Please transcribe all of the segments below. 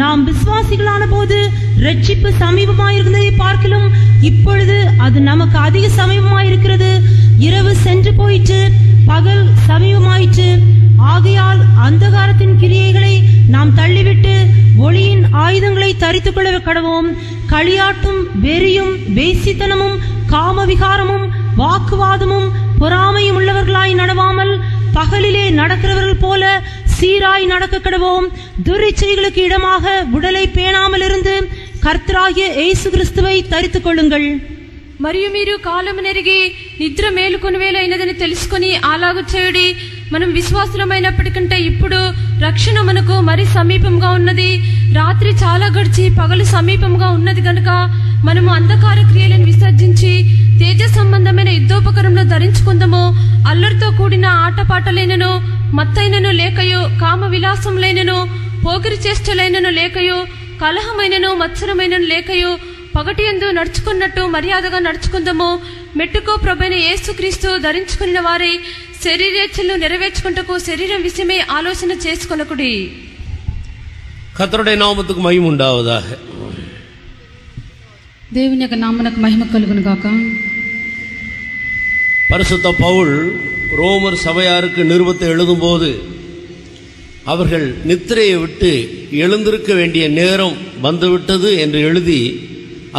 நாம் விசுவாசிகளான போது ரட்சிப்பு சமீபமாயிருந்ததை பார்க்கிலும் இப்பொழுது அது நமக்கு அதிக சமீபமாயிருக்கிறது. இரவு சென்று போயிற்று, பகல் சமீபமாயிற்று. ஆகையால் அந்தகாரத்தின் கிரியைகளை நாம் தள்ளிவிட்டு ஒளியின் ஆயுதங்களை தரித்துக் கொள்ள கடவோம். களியாட்டும் வெறியும் வேசித்தனமும் காமவிகாரமும் வாக்குவாதமும் பொறாமையும் உள்ளவர்களாய் நடவாமல் பகலிலே நடக்கிறவர்கள் போல சீராய் நடக்க கடவோம். துரிச்சைகளுக்கு இடமாக உடலை பேணாமல் இருந்து கர்த்தராகிய యేసు క్రీస్తుவை தரித்துக் కొள்ளுங்கள். మరియు మీరు కాలమునెరిగి నిద్ర మేలుకొని వేళ అయినదని తెలుసుకొని అలాగు చేయుడి. మనం విశ్వాసులమైనప్పటికంటే ఇప్పుడు రక్షణ మనకు మరి సమీపంగా ఉన్నది. రాత్రి చాలా గడిచి పగలు సమీపంగా ఉన్నది గనుక మనము అంధకార క్రియలను విసర్జించి తేజ సంబంధమైన యుద్ధోపకరణములను ధరించుకుందాము. అల్లరితో కూడిన ఆటపాటలైనను మత్తైనను లేకయో కామ విలాసములైనను పోకిరి చేష్టలైనను లేకయో కలహమైనను మత్సరమైనను లేకయో పగటియందు నడుచుకున్నట్టు మర్యాదగా నడుచుకుందాము. మెట్టుకో ప్రభువైన యేసుక్రీస్తు ధరించుకున్న వారి శరీరేచ్ఛలను నెరవేర్చుకుంటకు శరీరం విషయమై ఆలోచన చేసుకొనకుడి. கர்த்தருடைய நாமத்துக்கு மகிமை உண்டாவதாக. దేవుని యొక్క నామమునకు మహిమ కలుగును గాక. பரிசுத்த பவுல் ரோமர் சபையாருக்கு நிருபத்தை எழுதும்போது அவர்கள் நித்திரையை விட்டு எழுந்திருக்க வேண்டிய நேரம் வந்துவிட்டது என்று எழுதி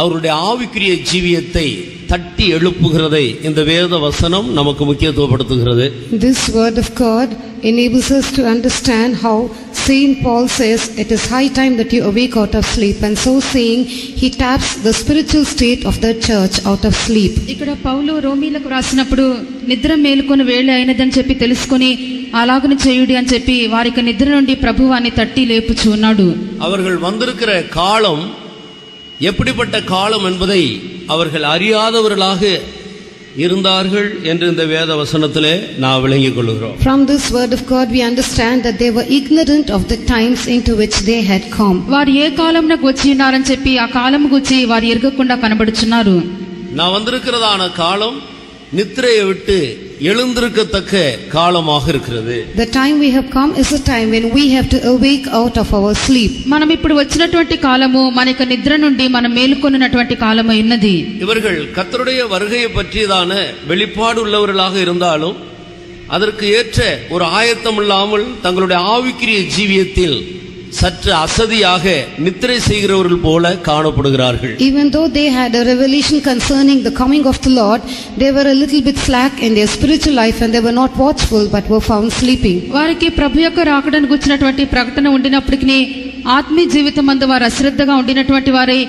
அவருடைய ஆவிக்குரிய ஜீவியத்தை தட்டி எழுப்புகிறதை இந்த வேத வசனம் நமக்கு முக்கியத்துவப்படுத்துகிறது. This word of God enables us to understand how Saint Paul says it is high time that you awake out of sleep, and so saying he taps the spiritual state of the church out of sleep. ఇక్కడ పౌలు రోమీలకు రాసినప్పుడు నిద్ర మేలుకొని వేళ అయినదని చెప్పి తెలుసుకొని అలాగున చేయుడి అని చెప్పి వారికి నిద్ర నుండి ప్రభువాన్ని తట్టి లేపుచూ ఉన్నాడు. அவர்கள் வந்திருக்கிற காலம் எப்படிப்பட்ட காலம் என்பதை அவர்கள் அறியாதவர்களாக இருந்தார்கள் என்று இந்த வேத வசனத்திலே நாம் விளங்கிக் கொள்கிறோம். From this word of God we understand that they were ignorant of the times into which they had come. వారు ఏ కాలంనకు వచ్చి ఉన్నారని చెప్పి ఆ కాలం గురించి వారు ఎరగకుండా కనబడుచున్నారు. நான் வந்திருக்கிறதான காலம் நித்திரையை விட்டு எழுந்திருக்கத்தக்க காலமாக இருக்கிறது. The time we have come is a time when we have to awake out of our sleep. మనం ఇప్పుడు వచ్చినటువంటి కాలము మనకు నిద్ర నుండి మనం మేలుకొన్నటువంటి కాలము ఉన్నది. இவர்கள் கர்த்தருடைய வருகையை பற்றியதான வெளிப்பாடு உள்ளவர்களாக இருந்தாலும் அதற்கு ஏற்ற ஒரு ஆயத்தம் இல்லாமல் தங்களுடைய ஆவிக்குரிய ஜீவியத்தில் சற்று அசதியாக நித்திரை செய்கிறவர்கள் போல காணப்படுகிறார்கள். Even though they had a revelation concerning the coming of the Lord, they were a little bit slack in their spiritual life and they were not watchful but were found sleeping. వారికి ప్రభు యొక్క రాకడను గుర్చినటువంటి ప్రకటన ఉండినప్పటికీ ఆత్మీయ జీవితం అందు వారు అశ్రద్ధగా ఉండినటువంటి వారే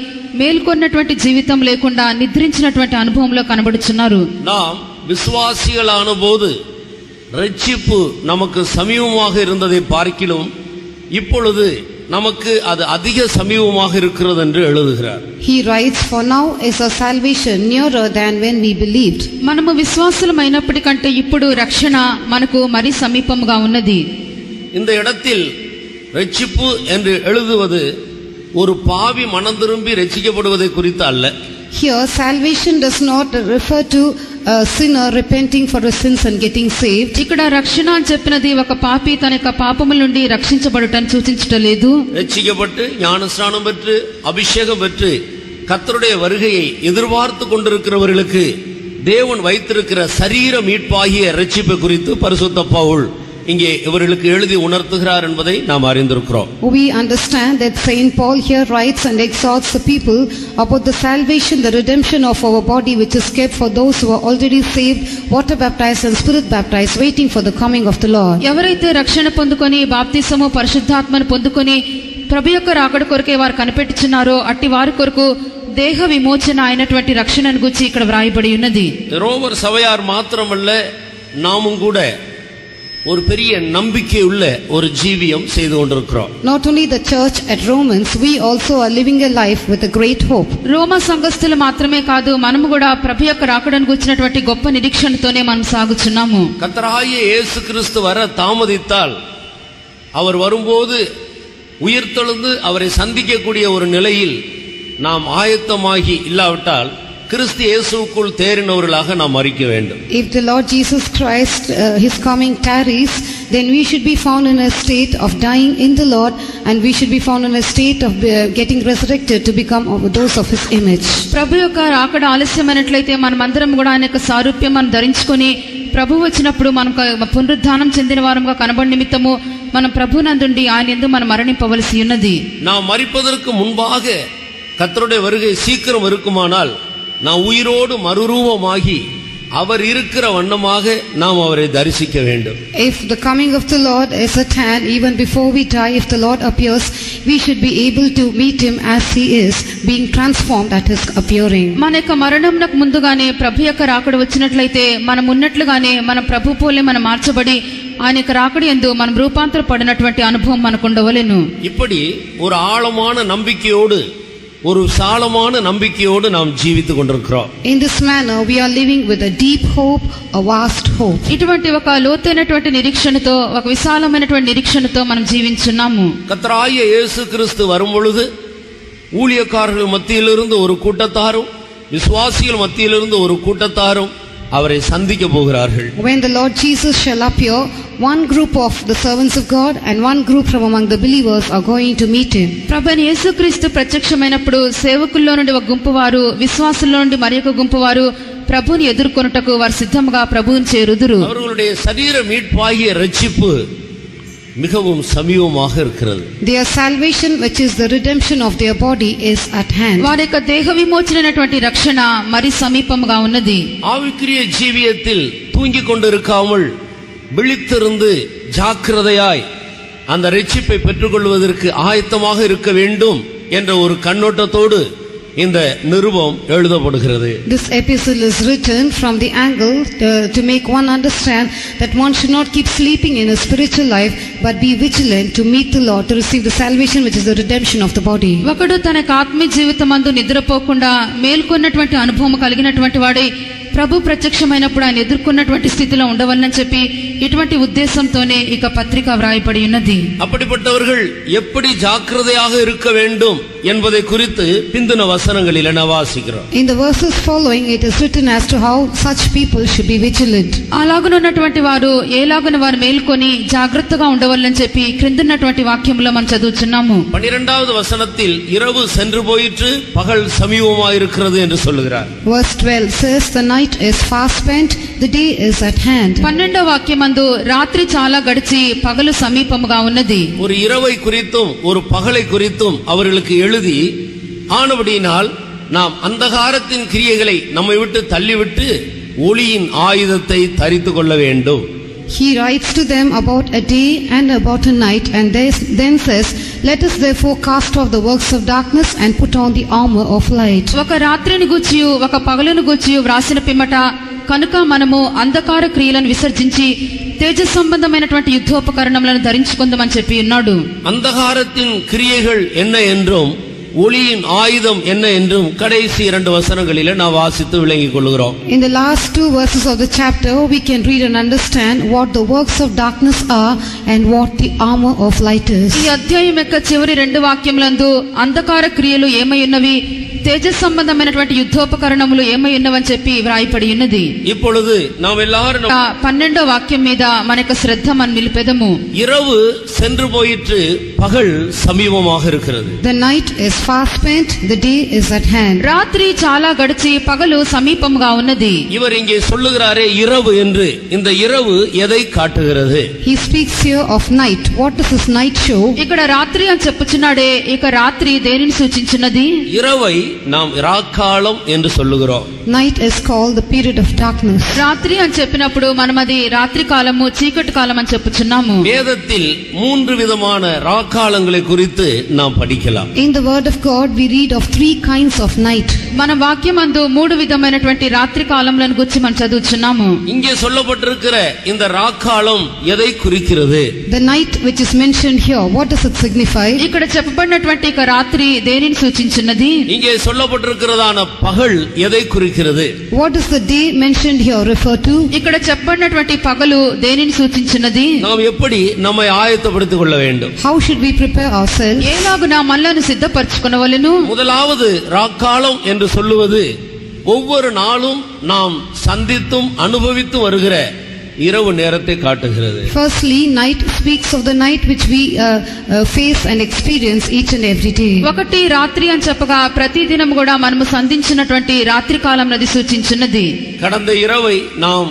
మేల్కొన్నటువంటి జీవితం లేకుండా నిద్రించినటువంటి అనుభవంలో కనబడుచున్నారు. நாம் விசுவாசிகளான போது ரட்சிப்பு நமக்கு சமீபமாக இருந்ததை பார்க்கிலும் இப்பொழுது நமக்கு அது அதிக சமீபமாக இருக்கிறது என்று எழுதுகிறார். He writes, for now is our salvation nearer than when we believed. మనము విశ్వాసులమైనప్పటికంటే ఇప్పుడు రక్షణ మనకు మరి సమీపంగా ఉన్నది. இந்த இடத்தில் ரட்சிப்பு என்று எழுதுவது ஒரு பாவி மனம் திரும்பி ரட்சிக்கப்படுவதை குறித்து அல்ல. Here salvation does not refer to a sinner repenting for his sins and getting saved. ఇక్కడ రక్షణ అని చెప్పినది ఒక పాపి తన యొక్క పాపముల నుండి రక్షించబడుటను సూచించటలేదు. ரட்சிக்கப்பட்டு ஞானஸ்நானம் பெற்று அபிஷேகம் பெற்று கர்த்தருடைய வருகையை எதிர்பார்த்து கொண்டிருக்கிறவர்களுக்கு தேவன் வைத்திருக்கிற சரீர மீட்பாகிய ரட்சிப்பு குறித்து பரிசுத்த பவுல் இங்கே இவர்களுக்கு எழுதி உணர்த்துகிறார் என்பதை நாம் அறிந்திருக்கிறோம். We understand that Saint Paul here writes and exhorts the people about the salvation, the redemption of our body which is kept for those who are already saved, water baptized and spirit baptized, waiting for the coming of the Lord. ఎవరైతే రక్షణ పొందుకొని బాప్తిసము పరిశుద్ధాత్మను పొందుకొని ప్రభు యొక్క రాకడ కొరకే వారు కనిపెట్టుచున్నారో అట్టి వారి కొరకు దేహ విమోచన అయినటువంటి రక్షణను గురించి ఇక్కడ వ్రాయబడి ఉన్నది. ரோமர் சபையார் மாத்திரமல்ல, நாமும் கூட ஒரு பெரிய நம்பிக்கை உள்ள ஒரு ஜீவியம் செய்து கொண்டிருக்கிறோம். Not only the church at Romans, we also are living a life with a great hope. రోమా సంఘస్థులు మాత్రమే కాదు, మనము కూడా ప్రభు యొక్క రాకడను గురించినటువంటి గొప్ప నిరీక్షణతోనే మనం సాగుచున్నాము. கர்த்தராகிய இயேசு கிறிஸ்து வர தாமதித்தால் அவர் வரும்போது உயிர்த்தெழுந்து அவரை சந்திக்கக்கூடிய ஒரு நிலையில் நாம் ஆயத்தமாகி இல்லாவிட்டால் கிறிஸ்து இயேசுவுக்குள் தேறினவர்களாக நாம் மரிக்க வேண்டும். If the Lord Jesus Christ his coming tarries then we should be found in a state of dying in the Lord, and we should be found in a state of getting resurrected to become those of His image. ప్రభు యొక్క రాకడ ఆలస్యమైనట్లయితే మనమందరం కూడా ఆయన యొక్క సారూప్యం మనం ధరించుకొని ప్రభు వచ్చినప్పుడు మనం పునరుద్ధానం చెందిన వారంగా కనబడి నిమిత్తము మనం ప్రభునందుండి ఆయన యందు మనం మరణింపవలసి ఉన్నది. நாம் மரிப்பதற்கு முன்பாக கர்த்தருடைய வருகை சீக்கிரம் இருக்குமானால் நாம் உயிரோடு மறுரூபமாகி அவர் இருக்கிற வண்ணமாக நாம் அவரை தரிசிக்க வேண்டும். If the coming of the Lord is at hand, even before we die, if the Lord appears, we should be able to meet Him as He is, being transformed at His appearing. మన యొక్క మరణంకు ముందుగానే ప్రభు యొక్క రాకడ వచ్చినట్లయితే మనం ఉన్నట్లుగానే మన ప్రభు పోలే మనం మార్చబడి ఆయన యొక్క రాకడ యందు మనం రూపాంతర పడినటువంటి అనుభవం మనకు ఉండవలెను. இப்படி ஒரு ஆழமான நம்பிக்கையோடு ஒரு சாலமான நம்பிக்கையோடு நாம் ஜீவித்துக் கொண்டிருக்கிறோம். In this manner we are living with a deep hope, a vast hope. ఇటువంటి ఒక లోతైనటువంటి నిరీక్షణతో ఒక విశాలమైనటువంటి నిరీక్షణతో మనం జీవించున్నాము. கர்த்தராகிய இயேசு கிறிஸ்து வரும் பொழுது ஊழியக்காரர்கள் மத்தியிலிருந்து ஒரு கூட்டத்தாரும் விசுவாசிகள் மத்தியிலிருந்து ஒரு கூட்டத்தாரும் அவரை சந்திக்க போகிறார்கள். When the Lord Jesus shall appear, one group of the servants of God and one group from among the believers are going to meet Him. ప్రభువైన యేసుక్రీస్తు ప్రత్యక్షమైనప్పుడు సేవకుల్లో నుండి ఒక గుంపు వారు విశ్వాసుల్లో నుండి మరొక గుంపు వారు ప్రభువుని ఎదుర్కొనుటకు వారు సిద్ధంగా ప్రభువుని చేరుదురు. அவர்களுடைய சரீர மீட்பாகிய ரட்சிப்பு மிகவும் சமீபமாக இருக்கிறது. Their salvation, which is the redemption of their body, is at hand. వారి యొక్క దేహ విమోచనైనటువంటి రక్షణ మరి సమీపముగా ఉన్నది. ஆவிக்குரிய ஜீவியத்தில் தூங்கிக் கொண்டிருக்காமல் விழித்திருந்து ஜாக்கிரதையாய் அந்த ரட்சிப்பை பெற்றுக்கொள்வதற்கு ஆயத்தமாக இருக்க வேண்டும் என்ற ஒரு கண்ணோட்டத்தோடு இந்த நிருபம் எழுதப்படுகிறது. This epistle is written from the angle to make one understand that one should not keep sleeping in a spiritual life, but be vigilant to meet the Lord, to receive the salvation which is the redemption of the body. ఒకడు తన ఆత్మీయ జీవితమందు నిద్రపోకుండా మేల్కొన్నటువంటి అనుభవం కలిగినటువంటి వాడే ప్రభు ప్రత్యక్షమైనప్పుడు ఆయన ఎదుర్కొన్నటువంటి స్థితిలో ఉండవలనని చెప్పి ఇటువంటి ఉద్దేశంతోనే ఇక పత్రిక వ్రాయబడి ఉన్నది. அப்படிப்பட்டவர்கள் எப்படி ஜாக்கிரதையாக இருக்க வேண்டும் என்பதை குறித்து பிந்தின வசனங்களில் நாம் வாசிக்கிறோம். In the verses following it is written as to how such people should be vigilant. అలాగున్నటువంటి వారు ఏలాగున వారు మేల్కొని జాగ్రత్తగా ఉండవలనని చెప్పి క్రిందన్నటువంటి వాక్యంలో మనం చదువుచున్నాము. 12வது వచనத்தில் இரவு சென்று போயிற்று பகல் சமீபமாயிருக்கிறது என்று சொல்லுகிறார். Verse 12 says the night is fast spent, the day is at hand. 12వ వాక్యమందు రాత్రి చాలా గడిచి పగలు సమీపముగా ఉన్నది. ஒரு இரவை குறித்தும் ஒரு பகலை குறித்தும் அவர்களுக்கு எழுதி ஆனபடியினால் நாம் அந்தகாரத்தின் கிரியைகளை நம்மை விட்டு தள்ளிவிட்டு ஒளியின் ஆயுதத்தை தரித்துக் கொள்ள வேண்டும். He writes to them about a day and about a night, and then says, let us therefore cast off the works of darkness and put on the armor of light. ఒక రాత్రిని గూర్చియు ఒక పగలును గూర్చియు వ్రాసిన పిమ్మట కనుక మనము అంధకార క్రియలను విసర్జించి తేజ సంబంధమైనటువంటి యుద్ధోపకరణములను ధరించుకుందామని చెప్పి ఉన్నాడు. అంధకారத்தின் கிரியைகள் என்ன என்றும் ஒளியின் ஆயுதம் என்ன என்றும் கடைசி 2 வசனங்களிலே நாம் வாசித்து விளங்கிக் கொள்கிறோம். In the last 2 verses of the chapter we can read and understand what the works of darkness are and what the armor of light is. ఈ అధ్యాయం యొక్క చివరి 2 వాక్యములందు అంధకార క్రియలు ఏమై ఉన్నవి, తేజ సంబంధమైనటువంటి యుద్ధోపకరణములు ఏమై ఉన్నవని చెప్పి వ్రాయబడి ఉన్నది. இப்பொழுது நாம் எல்லாரும் 12వ వాక్యం మీద మన యొక్క శ్రద్ధ మనం నిలిపెదము. இரவு சென்று போயிற்று பகல் சமீபமாக இருக்கிறது. The night is fast spent, the day is at hand. రాత్రి చాలా గడిచి పగలు సమీపముగా ఉన్నది. இவர் இங்கே சொல்லுகிறாரே இரவு என்று. இந்த இரவு எதை காட்டுகிறது? He speaks here of night. What does this night show? ఇక్కడ రాత్రి అని చెప్పుచున్నాడే, ఇక రాత్రి దేనిని సూచించున్నది? இரவை நாம் ராக்காலம் என்று சொல்லுகிறோம். Night is called the period of darkness. రాత్రి అని చెప్పినప్పుడు మనం అది రాత్రి కాలము చీకటి కాలం అని చెప్పుచున్నాము. வேதத்தில் 3 விதமான ராக்காலங்களை குறித்து நாம் படிக்கலாம். In the word of God we read of 3 kinds of night. మన వాక్యమందు 3 విధమైనటువంటి రాత్రి కాలములను గురించి మనం చదువుచున్నాము. இங்கே சொல்லப்பட்டிருக்கிற இந்த ராக்காலம் எதை குறிக்கிறது? The night which is mentioned here, what does it signify? ఇక్కడ చెప్పబడినటువంటి ఇక రాత్రి దేనిని సూచించున్నది? இங்கே சொல்லப்பட்டிருக்கிறதான பகல் எதை குறிக்கிறது? What does the day mentioned here refer to? ఇక్కడ చెప్పబడినటువంటి పగలు దేనిని సూచించున్నది? நாம் எப்படி நம்மை ஆயத்தப்படுத்திக் கொள்ள வேண்டும்? How should we prepare ourselves? ఏలాగున మనలను సిద్ధపరచుకొనవలెను? முதலாவது ராக்காலம் என்று சொல்லுவது ஒவ்வொரு நாளும் நாம் சந்தித்தும் அனுபவித்து வருகிற இரவு நேரத்தை காட்டுகிறது. Firstly, night speaks of the night which we face and experience each and every day. ఒకటి రాత్రి అని చెప్పగా ప్రతి దినం కూడా మనము సంధించినటువంటి రాత్రి కాలం నది సూచించున్నది. கடந்த இரவை நாம்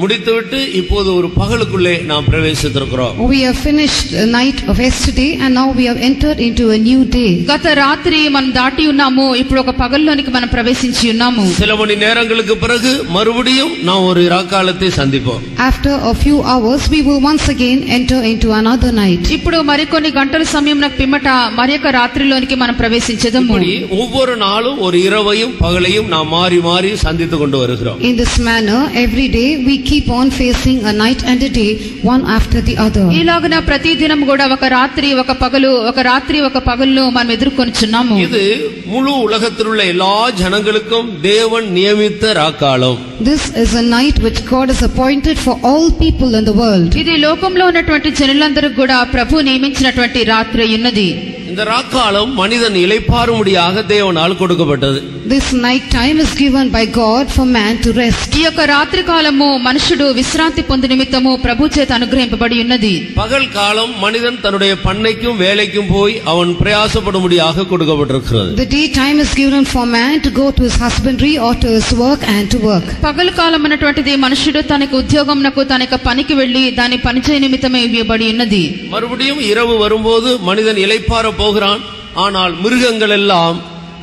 முடித்துவிட்டு இப்போது ஒரு பகலுக்குள்ளே நாம் பிரவேசித்திருக்கிறோம். We have finished the night of yesterday and now we have entered into a new day. గత రాత్రి మనం దాటి ఉన్నాము, ఇప్పుడు ఒక పగల్లోనికి మనం ప్రవేశించి ఉన్నాము. சில மணி நேரங்களுக்கு பிறகு மறுபடியும் நாம் ஒரு இராக்காலத்தை சந்திப்போம். After a few hours we will once again enter into another night. ఇప్పుడు మరికొన్ని గంటల సమయంలో పిమ్మట మరొక రాత్రిలోనికి మనం ప్రవేశించదము. இப்படி ஒவ்வொரு நாளும் ஒரு இரவையும் பகலையும் நாம் மாறி மாறி சந்தித்துக் கொண்டு வருகிறோம். In this manner every day we keep on facing a night and a day one after the other. ఇలాగన ప్రతి దినం కూడా ఒక రాత్రి ఒక పగలు ఒక రాత్రి ఒక పగలును మనం ఎదుర్కొనుచున్నాము. இது முழு உலகத்தில் உள்ள எல்லா ஜனங்களுக்கும் தேவன் நியமித்த ராக்காலம். This is a night which God has appointed for all people in the world. ఇది లోకంలో ఉన్నటువంటి జనులందరికీ కూడా ప్రభు నియమించినటువంటి రాత్రి ఉన్నది. இந்த ராக்காலம் மனிதன் இளைப்பாறும்படியாக தேவனால் கொடுக்கப்பட்டது. This night time is given by God for man to rest. ఈ యొక్క రాత్రి కాలము మనుషుడు విశ్రాంతి పొందు నిమిత్తము ప్రభు చేత అనుగ్రహింపబడి ఉన్నది. பகல் காலம் மனிதன் தன்னுடைய பண்ணைக்கும் வேலைக்கும் போய் அவன் பிரயாசப்படும்படியாக கொடுக்கப்பட்டிருக்கிறது. The day time is given for man to go to his husbandry or to his work and to work. పగలు కాలం అన్నటువంటిది మనుషుడు తనకు ఉద్యోగంనకు తనకు పనికి వెళ్లి దాని పనిచేయ నిమిత్తమే ఇవ్వబడి ఉన్నది. மறுபடியும் இரவு வரும்போது மனிதன் இளைப்பாற போகிறான். ஆனால் மிருகங்கள் எல்லாம்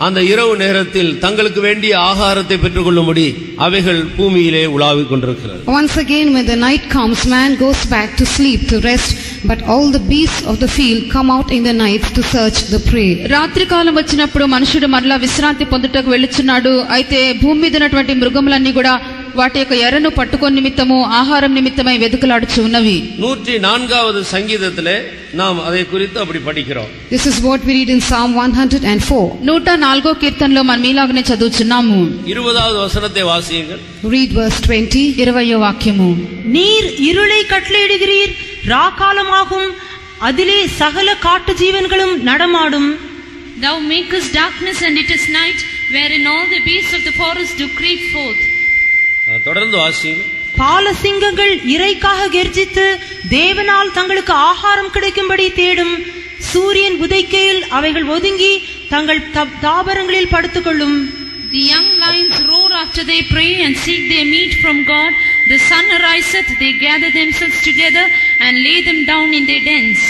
அந்த இரவு நேரத்தில் தங்களுக்கு வேண்டிய ஆகாரத்தை பெற்றுக்கொள்ளும்படி அவைகள் பூமியிலே உலாவிக் கொண்டிருக்கிறது. Once again when the night comes, man goes back to sleep to rest, but all the beasts of the field come out in the night to search the prey. రాత్రి కాలం వచ్చినప్పుడు మనుషుడు మరలా విశ్రాంతి పొందుటకు వెళ్ళుచున్నాడు. అయితే భూమి మీద ఉన్నటువంటి మృగములన్నీ కూడా వాటి యొక్క ఎరను పట్టుకొని నిమిత్తము ఆహారం నిమిత్తమై వెతుకులాడుచు ఉన్నవి. 104வது சங்கீதத்திலே நாம் அதை குறித்து அப்படி படிக்கிறோம். This is what we read in Psalm 104. 104వ కీర్తనలో మనం ఇలాగనే చదువుచున్నాము. 20வது வசனத்தை வாசியுங்கள். Read verse 20. 20వ వాక్యము. நீர் இருளை கட்டளையிடுகிறீர், ராக்காலமாகும், அதிலே சகல காட்டு ஜீவன்களும் நடமாடும். Thou makest darkness and it is night, wherein all the beasts of the forest do creep forth. தொடர்ந்து வாசியுங்கள். பாலசிங்கங்கள் இரைக்காக கெர்ச்சித்து தேவனால் தங்களுக்கு ஆகாரம் கிடைக்கும்படி தேடும். சூரியன் உதைக்கையில் அவைகள் ஒதுங்கி தங்கள் தாபரங்களில் படுத்துக்கொள்ளும். The young lions roar after their prey and seek their meat from God. The sun ariseth, they gather themselves together and lay them down in their dens.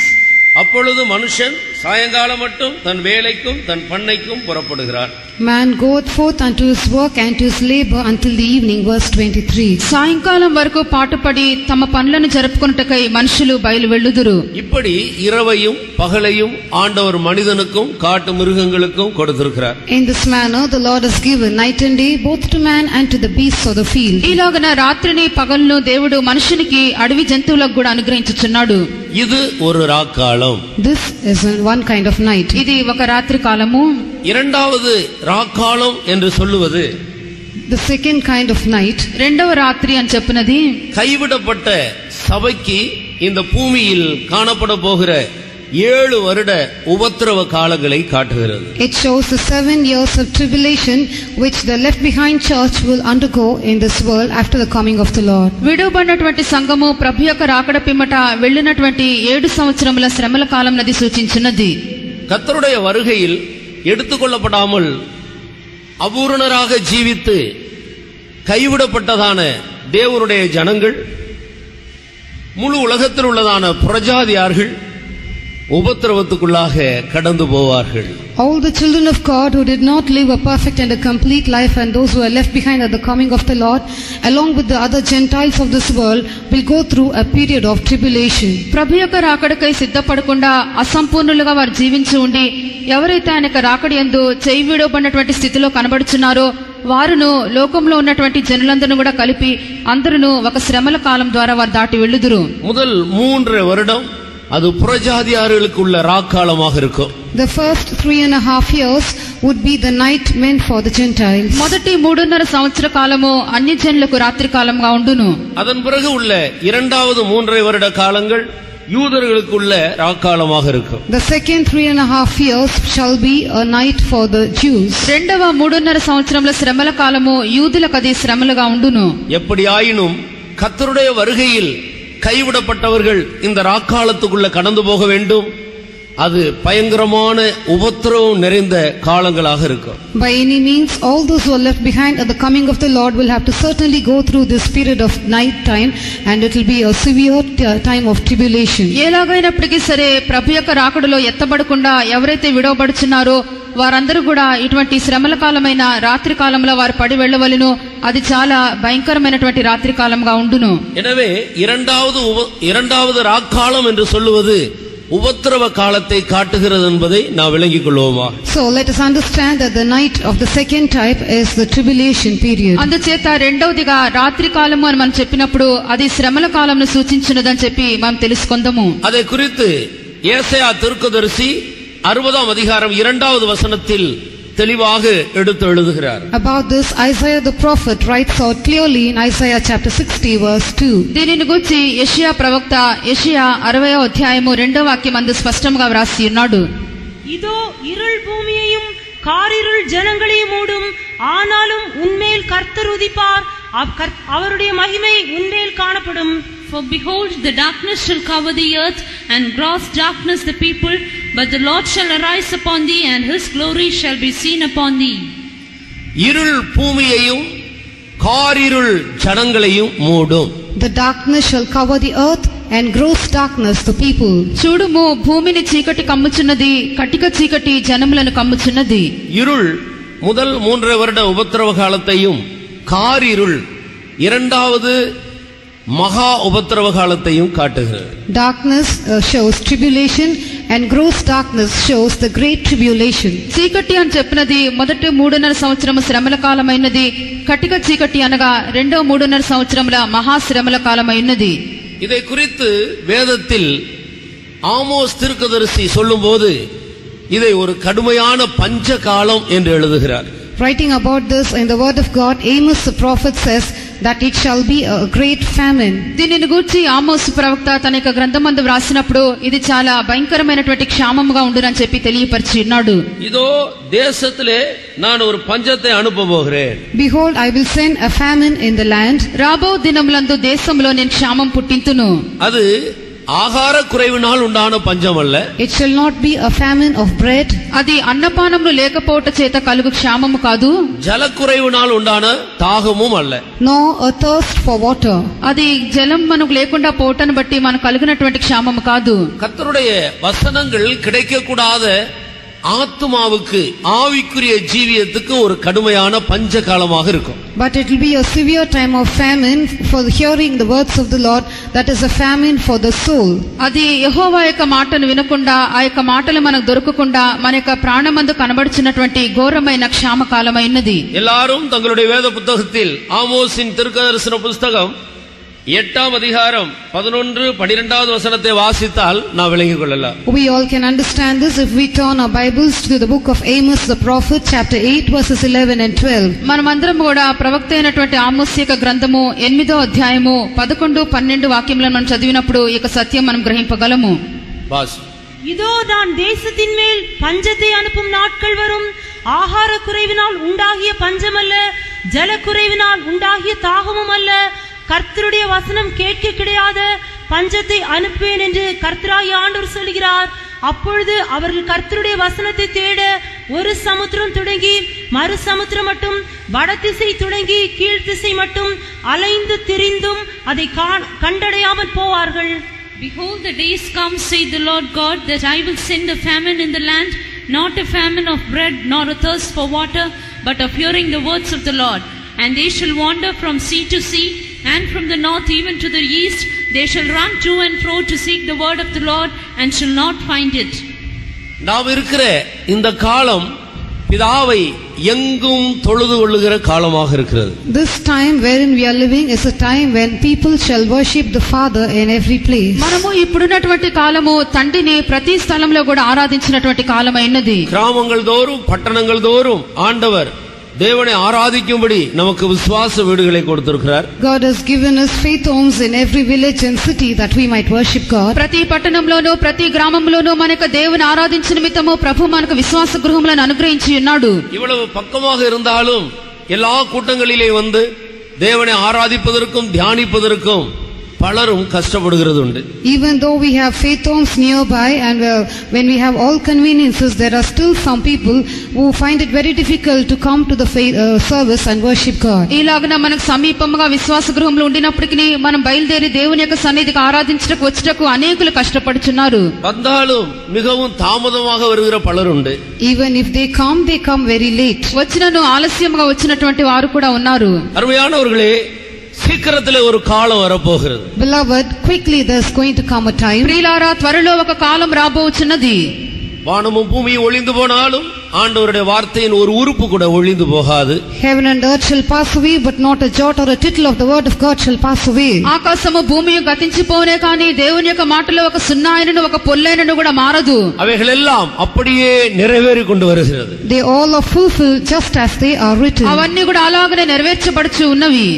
அப்பொழுது மனுஷன் சாயங்காலம் மட்டும் தன் வேலைக்கும் தன் பண்ணைக்கும் புறப்படுகிறான். Man goeth forth unto his work and to his labor until the evening. Verse 23. సాయంకాలం వరకు పాటుపడి తమ పనులను జరుపుకొనుటకై మనుషులు బయలు వెళ్ళుదురు. இப்படி இரவையும் பகலையும் ஆண்டவர் மனிதனுக்கும் காட்டு மிருகங்களுக்கும் கொடுத்திருக்கிறார். In this manner the Lord has given night and day both to man and to the beasts of the field. ఇలాగన రాత్రిని పగలును దేవుడు మనుషునికి అడవి జంతువులకు కూడా అనుగ్రహించుచున్నాడు. இது ஒரு ராக்காலம். This is one kind of night. ఇది ఒక రాత్రి కాలము. இரண்டாவது ராக்காலம் என்று சொல்லுவது The second kind of night, రెండవ రాత్రి అని చెప్పినది கைவிடப்பட்ட சபைக்கு இந்த பூமியில் காணப்பட போகிற 7 வருட உபத்திரவ காலங்களை காட்டுகிறது. it shows the 7 years of tribulation which the left behind church will undergo in this world after the coming of the Lord. విడువబడినటువంటి సంఘము ప్రభు యొక్క రాకడ పిమ్మట వెళ్ళినటువంటి 7 సంవత్సరముల శ్రమల కాలం నది సూచించినది. கர்த்தருடைய வருகையில் எடுத்துக்கொள்ளப்படாமல் அபூரணராக ஜீவித்து கைவிடப்பட்டதான தேவனுடைய ஜனங்கள், முழு உலகத்தில் உள்ளதான புறஜாதியார்கள் உபத்திரவத்துக்குள்ளாக கடந்து போவார்கள். All the children of God who did not live a perfect and a complete life and those who are left behind at the coming of the Lord along with the other Gentiles of this world will go through a period of tribulation. ప్రభు యొక్క రాకడకై సిద్ధపడకుండా అసంపూర్ణులుగా వారు జీవించి ఉండి ఎవరైతే ఆయన యొక్క రాకడి యందు చేయి విడవబడినటువంటి స్థితిలో కనబడుచున్నారో వారును లోకంలో ఉన్నటువంటి జనులందరిని కూడా కలిపి అందరూ ఒక శ్రమల కాలం ద్వారా వారు దాటి వెళ్ళుదురు. முதல் 3 வருடம் அது புறஜாதியார்களுக்கு உள்ள ராக்காலமாக இருக்கும். The first 3.5 years would be the night meant for the Gentiles. మొదటి 3.5 సంవత్సర కాలము అన్యజనులకు రాత్రి కాలంగా ఉండును. அதன் பிறகு உள்ள இரண்டாவது 3.5 வருட காலங்கள் யூதர்களுக்கு உள்ள ராக்காலமாக இருக்கும். The second 3.5 years shall be a night for the Jews. రెండవ 3.5 సంవత్సరముల శ్రమల కాలము యూదులకు అది శ్రమలుగా ఉండును. எப்படியாயினும் கர்த்தருடைய வருகையில் கைவிடப்பட்டவர்கள் இந்த ராக்காலத்துக்குள்ள கடந்து போக வேண்டும். அது பயங்கரமான உபத்திரவம் நிறைந்த காலங்களாக இருக்கும். By any means, all those who are left behind at the coming of the Lord will have to certainly go through this period of night time, and it will be a severe time of tribulation. ఎలాగైనప్పటికీ సరే ప్రభు యొక్క రాకడలో ఎత్తబడకుండా ఎవరైతే విడవబడుచున్నారో వారందరూ కూడా ఇటువంటి శ్రమల కాలమైన రాత్రి కాలంలో వారు పడి వెళ్ళవలెను. అది చాలా భయంకరమైనటువంటి రాత్రి కాలంగా ఉండును. எனவே இரண்டாவது ராக்காலம் என்று சொல்லுவது உபத்திரவ காலத்தை காட்டுகிறது என்பதை நாம் விளங்கிக் கொள்வோமா? So let us understand that the night of the second type is the tribulation period. అందుచేత రెండవదిగా రాత్రి కాలము అని మనం చెప్పినప్పుడు అది శ్రమల కాలంను సూచించినదని చెప్పి మనం తెలుసుకుందాము. அதை குறித்து ஏசாயா தீர்க்கதரிசி 60ஆம் அதிகாரம் 2வது வசனத்தில் தெளிவாக எடுத்து எழுதுகிறார். About this, Isaiah the prophet writes out clearly in Isaiah chapter 60 verse 2. దీనిని గురించి యెషయా ప్రవక్త యెషయా 60వ అధ్యాయము 2వ వాక్యం అందు స్పష్టంగా వ్రాసి ఉన్నాడు. இதோ இருள் பூமியையும் காரிருள் ஜனங்களையும் மூடும், ஆனாலும் உன்மேல் கர்த்தர் உதிப்பார், அவருடைய மகிமை உன்மேல் காணப்படும். For behold, the darkness shall cover the earth, and gross darkness the people, but the Lord shall arise upon thee, and his glory shall be seen upon thee. இருள் பூமியையும் காரிருள் ஜனங்களையும் மூடும். The darkness shall cover the earth, and gross darkness the people. చూడుము, భూమిని చీకటి కమ్ముచున్నది, కటిక చీకటి జనములను కమ్ముచున్నది. இருள் முதல் 3 வருட உபத்திரவ காலத்தையும், காரிருள் இரண்டாவது மகா உபத்திரவ காலத்தையும் காட்டுகிறது. Darkness shows tribulation, and gross darkness shows the great tribulation. చీకటి అని చెప్పినది మొదటి 3.5 సంవత్సరము శ్రమల కాలమైనది, కటిక చీకటి అనగా రెండో 3.5 సంవత్సరముల మహా శ్రమల కాలమైనది. இதை குறித்து வேதத்தில் ஆமோஸ் தீர்க்கதரிசி சொல்லும்போது இதை ஒரு கடுமையான பஞ்ச காலம் என்று எழுதுகிறார். Writing about this in the word of God, Amos the prophet says that it shall be a great famine. దీనిని గూర్చి ఆమోస్ ప్రవక్త తన యొక్క గ్రంథమందు వ్రాసినప్పుడు ఇది చాలా భయంకరమైనటువంటి క్షామముగా ఉండునని చెప్పి తెలియపరిచి ఉన్నాడు. இதோ தேசத்திலே நான் ஒரு பஞ்சத்தை அனுப்ப போகிறேன். Behold, I will send a famine in the land. రాబో దినములందు దేశంలో నేను క్షామం పుట్టింతును. அது ஆகார குறைவினால் உண்டான பஞ்சம் அல்ல. It shall not be a famine of bread. అది అన్నపానములు లేకపోవట చేత కలుగు క్షామము కాదు. ஜலக்குறைவினால் உண்டான தாகமும் அல்ல. Nor a thirst for water. అది జలం మనకు లేకుండా పోవటను బట్టి మనకు కలిగినటువంటి క్షామము కాదు. கர்த்தருடைய வசனங்கள் கிடைக்கக்கூடாத ஆத்துமாவுக்கு, ஆவிக்குரிய ஜீவியத்துக்கு ஒரு கடுமையான பஞ்ச காலமாக இருக்கும். But it will be a severe time of famine for hearing the words of the Lord, that is a famine for the soul. అది యెహోవా యొక్క మాటను వినకుండా, ఆ యొక్క మాటలు మనకు దొరకకుండా మన యొక్క ప్రాణమందు కనబడుచున్నటువంటి ఘోరమైన క్షామ కాలమైనది. எல்லாரும் தங்களுடைய வேத புத்தகத்தில் ஆமோஸின் தீர்க்கதரிசன புத்தகம் 8ஆம் அதிகாரம் 11-12வது வசனத்தை வாசித்தால் நாம் விளங்கிக் கொள்ளலாம். We all can understand this if we turn our Bibles to the book of Amos the prophet, chapter 8 verses 11 and 12. మనమందరం కూడా ప్రవక్త అయినటువంటి ఆమోస్ యొక్క గ్రంథము 8వ అధ్యాయము 11-12 వాక్యములను మనం చదివినప్పుడు ఈ యొక్క సత్యం మనం గ్రహింపగలము. பாஸ். இதோ நான் தேசத்தின் மேல் பஞ்சத்தை அனுப்பும் நாட்கள் வரும், ஆகார குறைவினால் உண்டாகிய பஞ்சமல்ல, ஜலக்குறைவினால் உண்டாகிய தாகமும் அல்ல, கர்த்தருடைய வசனம் கேட்க கிடையாத பஞ்சத்தை அனுப்புவேன் என்று கர்த்தராகிய ஆண்டவர் சொல்கிறார். அப்பொழுது அவர்கள் கர்த்தருடைய வசனத்தை தேட ஒரு சமுத்திரம் தொடங்கி மறு சமுத்திரம் மட்டும், வடதிசை தொடங்கி கீழ்த்திசை மட்டும் அலைந்து திரிந்தும் அதை கண்டடையாமல் போவார்கள். Behold, the days come, saith the Lord God, that I will send a famine in the land, not a famine of bread, nor a thirst for water, but of hearing the words of the Lord. And they shall wander from sea to sea, and from the north even to the east. They shall run to and fro to seek the word of the Lord, and shall not find it. நாம் இருக்கிற இந்த காலம் பிதாவை எங்கும் தொழுது கொள்ளுகிற காலமாக இருக்கிறது. This time wherein we are living is a time when people shall worship the Father in every place. మనము ఇప్పుడున్నటువంటి కాలము తండ్రిని ప్రతి స్థలంలో కూడా ఆరాధించినటువంటి కాలమైనది. கிராமங்கள் தோறும் பட்டணங்கள் தோறும் ஆண்டவர் தேவனை ஆராதிக்கும்படி நமக்கு விசுவாச வீடுகளை கொடுத்திருக்கிறார். God has given us faith homes in every village and city that we might worship God. ప్రతి పట్టణంలోనూ ప్రతి గ్రామంలోనూ మనకు దేవుని ఆరాధించిన నిమిత్తము ప్రభు మనకు విశ్వాస గృహములను అనుగ్రహించి ఉన్నాడు. இவ்வளவு பக்கமாக இருந்தாலும் எல்லா கூட்டங்களிலே வந்து தேவனை ஆராதிப்பதற்கும் தியானிப்பதற்கும் பலரும் கஷ்டப்படுகிறது உண்டு. Even though we have faith homes nearby and when we have all conveniences, there are still some people who find it very difficult to come to the service and worship God. ఇలాగన మనకు సమీపంగా విశ్వాస గృహంలో ఉండినప్పటికీ మనం బయలుదేరి దేవుని యొక్క సన్నిధికి ఆరాధించడానికి వచ్చటకు అనేకులు కష్టపడుచున్నారు. வந்தாலும் மிகவும் தாமதமாக வருகிற பலர் உண்டு. Even if they come very late. వచ్చినను ఆలస్యంగా వచ్చినటువంటి వారు కూడా ఉన్నారు. அருமையானவர்களே, சீக்கிரத்திலே ஒரு காலம் வரப்போகிறது. Beloved, quickly there's going to come a time. ప్రియులారా, త్వరలో ఒక కాలం రాబోచున్నది. வானமும் பூமியும் ஒளிந்து போனாலும் ஆண்டவருடைய வார்த்தையின் ஒரு உறுப்பு கூட ஒளிந்து போகாது. Heaven and earth shall pass away, but not a jot or a tittle of the word of God shall pass away. ఆకాశము భూమి గతించిపోనే కానీ దేవుని యొక్క మాటలో ఒక సున్నాయనను ఒక పొల్లైనను కూడా మారదు. அவைகள் எல்லாம் அப்படியே நிறைவேறி கொண்டு வருகிறது. They all are fulfilled just as they are written. అవన్నీ కూడా అలాగనే నెరవేర్చబడుచు ఉన్నవి.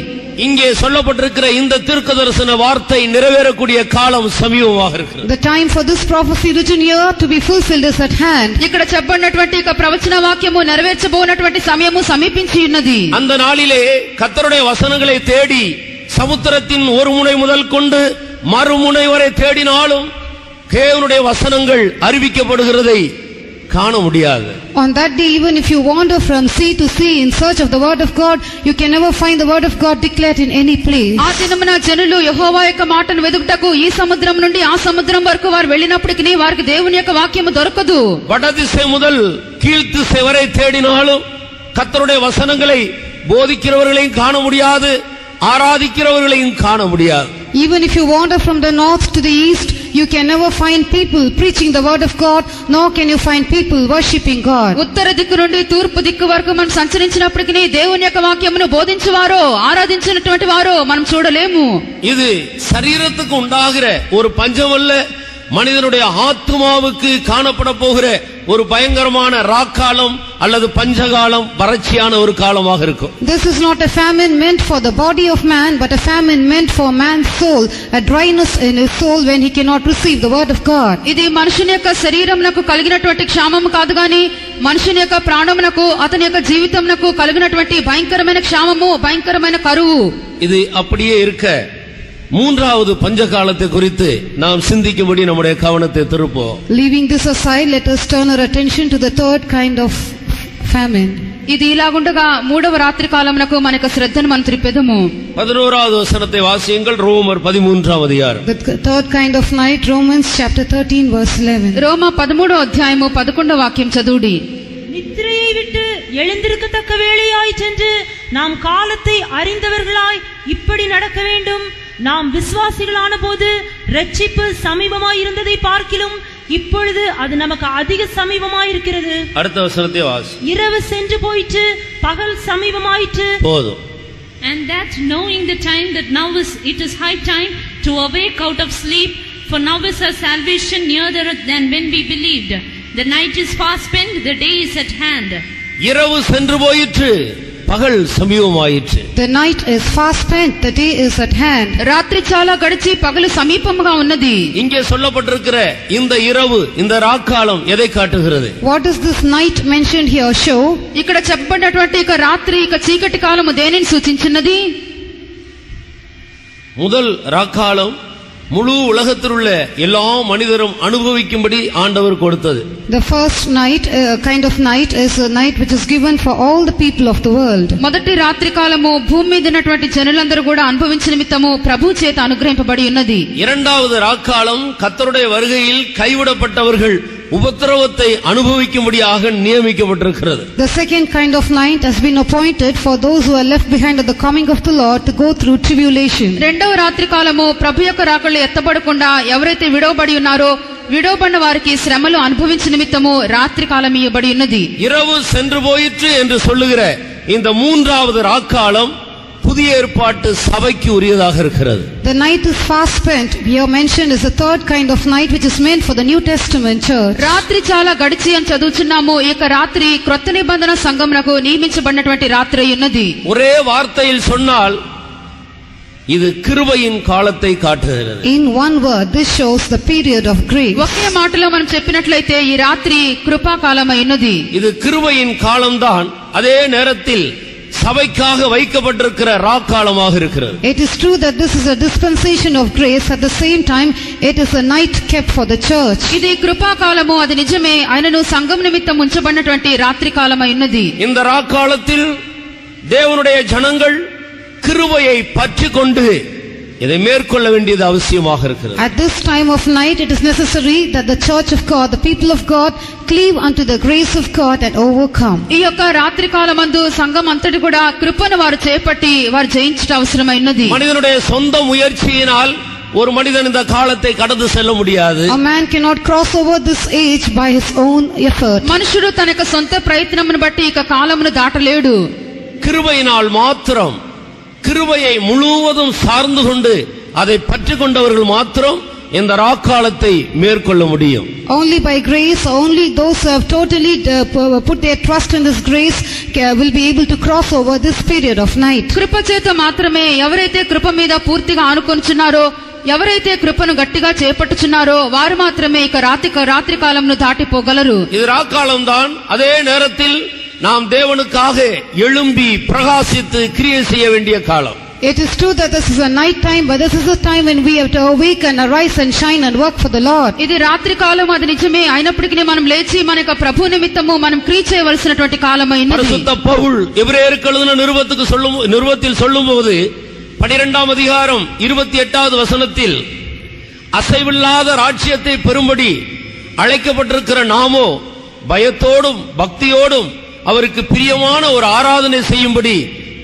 இங்கே சொல்லப்பட்டிருக்கிற இந்த தீர்க்கதரிசன வார்த்தை நிறைவேறக்கூடிய காலம் சமீபமாக இருக்கிறது. The time for this prophecy written here to be fulfilled is at hand. ఇక్కడ చెప్పబడినటువంటి ఒక ప్రవచన వాక్యము నెరవేర్చబోనటువంటి సమయము సమీపించి ఉన్నది. அந்த நாளிலே கர்த்தருடைய வசனங்களை தேடி சமுத்திரத்தின் ஒரு முனை முதல் கொண்டு மறுமுனை வரை தேடினாலும் தேவனுடைய வசனங்கள் அறிவிக்கப்படுகிறதை காண முடியாது. On that day, even if you wander from sea to sea in search of the word of God, you can never find the word of God declared in any place. ఆ దినమున జనులు యెహోవా యొక్క మాటను వెదుకుటకు ఈ సముద్రం నుండి ఆ సముద్రం వరకు వారు వెళ్ళినప్పటికీ వారికి దేవుని యొక్క వాక్యము దొరకదు. வடதிசை முதல் கீழ்த்திசை வரை தேடினாலும் கர்த்தருடைய வசனங்களை போதிக்கிறவர்களையும் காண முடியாது, ஆராதிக்கிறவர்களையும் காண முடியாது. Even if you wander from the north to the east, you can never find people preaching the word of God, nor can you find people worshipping God. ఉత్తర దిక్కు నుండి తూర్పు దిక్కు వరకు మనం సంచరించినప్పటికీ దేవుని యొక్క వాక్యమును బోధించువారో ఆరాధించినటువంటి వారో మనం చూడలేము. இது சரீரத்துக்கு உண்டாகிற ஒரு பஞ்சமல்ல, மனிதனுடைய ஆத்மாவுக்கு காணப்பட போகிற ஒரு பயங்கரமான ராக்காலம் அல்லது பஞ்சகாலம், வறட்சியான ஒரு காலமாக இருக்கும். This is not a famine meant for the body of man, but a famine meant for man's soul, a dryness in his soul when he cannot receive the word of God. ఇది మనుషుని యొక్క శరీరమునకు కలిగినటువంటి క్షామము కాదు గాని మనుషుని యొక్క ప్రాణమునకు అతని యొక్క జీవితమునకు కలిగినటువంటి భయంకరమైన క్షామము, భయంకరమైన కరువు. இது அப்படியே இருக்க மூன்றாவது பஞ்ச காலத்தை குறித்து நாம் சிந்திக்கும்படி நம்முடைய கவனத்தை திருப்போம். Leaving this aside, let us turn our attention to the third kind of famine. ఇది ఇలాగుండగా మూడవ రాత్రి కాలమునకు మన యొక్క శ్రద్ధను మనం త్రిపెదము. 11வது వచనத்தை வாசியுங்கள். ரோமர் 13వ అధ్యాయం. The third kind of night, Romans chapter 13 verse 11. రోమ 13వ అధ్యాయము 11వ వాక్యం చదువుడి. நித்திரையை விட்டு எழுந்திருக்கத்தக்க வேளையாய் சென்று நாம் காலத்தை அறிந்தவர்களாய் இப்படி நடக்க வேண்டும். நாம் விசுவாசிகளான போது ரட்சிப்பு சமீபமாய் இருந்ததை பார்க்கிலும் இப்பொழுது அது நமக்கு அதிக சமீபமாய் இருக்கிறது. அடுத்த வசனத்தை வாசி. இரவு சென்று போயிற்று, பகல் சமீபமாயிற்று. போதும். And that knowing the time that now it is high time to awake out of sleep, for now is our salvation nearer than when we believed. The night is fast spent, the day is at hand. இரவு சென்று போயிற்று, பகல் சமீபமாயிற்று. The night is fast spent, the day is at hand. రాత్రి చాలా గడిచి పగలు సమీపంగా ఉన్నది. இங்கே சொல்லப்பட்டிருக்கிற இந்த இரவு, இந்த ராக்காலம் எதை காட்டுகிறது? What does this night mentioned here show? ఇక్కడ చెప్పబడినటువంటి ఇక రాత్రి ఇక చీకటి కాలము దేనిని సూచించినది? முதல் ராக்காலம் முழு உலகத்தில் உள்ள எல்லா மனிதரும் அனுபவிக்கும்படி ஆண்டவர் கொடுத்தது. The first night, kind of night, is a night which is given for all the people of the world. మొదటి రాత్రి కాలము భూమి మీద ఉన్నటువంటి జనులందరూ కూడా అనుభవించిన నిమిత్తము ప్రభు చేత అనుగ్రహింపబడి ఉన్నది. இரண்டாவது ராக்காலம் கர்த்தருடைய வருகையில் கைவிடப்பட்டவர்கள் உபத்திரவத்தை அனுபவிக்கும்படியாக நியமிக்கப்பட்டிருக்கிறது. The second kind of night has been appointed for those who are left behind at the coming of the Lord to go through tribulation. రెండవ రాత్రి కాలము ప్రభు యొక్క రాకడలో ఎత్తబడకుండా ఎవరైతే విడవబడి ఉన్నారో విడవబడిన వారికి శ్రమలు అనుభవించిన నిమిత్తము రాత్రి కాలం ఇవ్వబడి ఉన్నది. இரவு சென்று போயிற்று என்று சொல்லுகிற இந்த மூன்றாவது ராக்காலம் புதிய ஏற்பாட்டு சபைக்கு உரியதாக இருக்கிறது. The night is fast spent, here mentioned, is the third kind of night which is meant for the New Testament church. రాత్రి చాలా గడిచి అని చదువుచున్నాము. ఈ యొక్క రాత్రి క్రొత్త నిబంధన సంఘమునకు నియమించబడినటువంటి రాత్రి ఉన్నది. ஒரே வார்த்தையில் சொன்னால் இது கிருபையின் காலத்தை காட்டுகிறது. In one word, this shows the period of grace. ఒకే మాటలో మనం చెప్పినట్లయితే ఈ రాత్రి కృపాకాలం అయినది. இது கிருபையின் காலம்தான். அதே நேரத்தில் சபைக்காக வைக்கப்பட்டிருக்கிற ராக்காலமாக இருக்கிறது. It is true that this is a dispensation of grace. At the same time, it is a night kept for the church. ఇది కృపాకాలము, అది నిజమే. ఆయనను సంఘం నిమిత్తం ఉంచబడినటువంటి రాత్రి కాలమై ఉన్నది. இந்த ராக்காலத்தில் தேவனுடைய ஜனங்கள் கிருபையை பற்றிக்கொண்டு இதை மேற்கொள்ள வேண்டியது அவசியமாக இருக்கிறது. At this time of night, it is necessary that the church of God, the people of God, cleave unto the grace of God and overcome. ఈ యొక్క రాత్రి కాలమందు సంఘం అంతటి కూడా కృపను వారు చేపట్టి వారు జయించడం అవసరమైనది. மனிதனுடைய சொந்த முயற்சியினால் ஒரு மனிதன் இந்த காலத்தை கடந்து செல்ல முடியாது. A man cannot cross over this age by his own effort. మనుషుడు తన యొక్క సొంత ప్రయత్నమును బట్టి ఈ కాలమును దాటలేడు. கிருபையினால் மாத்திரம், கிருபையை முழுவதும் சார்ந்து கொண்டு அதை பற்றி கொண்டவர்கள் மாத்திரம் இந்த ராக்காலத்தை மேற்கொள்ள முடியும். Only by grace, only those who have totally put their trust in this grace will be able to cross over this period of night. కృప చేత మాత్రమే ఎవరైతే కృప మీద పూర్తిగా ఆనుకొనుచున్నారో, ఎవరైతే కృపను గట్టిగా చేపట్టుచున్నారో వారు మాత్రమే ఇక రాత్రి కాలంను దాటిపోగలరు. இது ராக்காலம் தான். அதே நேரத்தில் நாம் தேவனுக்காக எழும்பி பிரகாசித்து கிரியை செய்ய வேண்டிய காலம். It is true that this is a night time, but this is a time when we have to awake and arise and shine and work for the Lord. ఇది రాత్రి కాలం, అది నిజమే. అయినప్పటికీ మనం లేచి మన యొక్క ప్రభు నిమిత్తము మనం క్రియ చేయవలసినటువంటి కాలమైనది. பரிசுத்த பவுல் எபிரேயருக்கு எழுதின நிருபத்தில் சொல்லும்போது 12ஆம் அதிகாரம் 28வது வசனத்தில் அசைவில்லாத ராஜ்யத்தை பெறும்படி அழைக்கப்பட்டிருக்கிற நாமோ பயத்தோடும் பக்தியோடும் அவருக்கு பிரியமான ஒரு ஆராதனை செய்யும்படி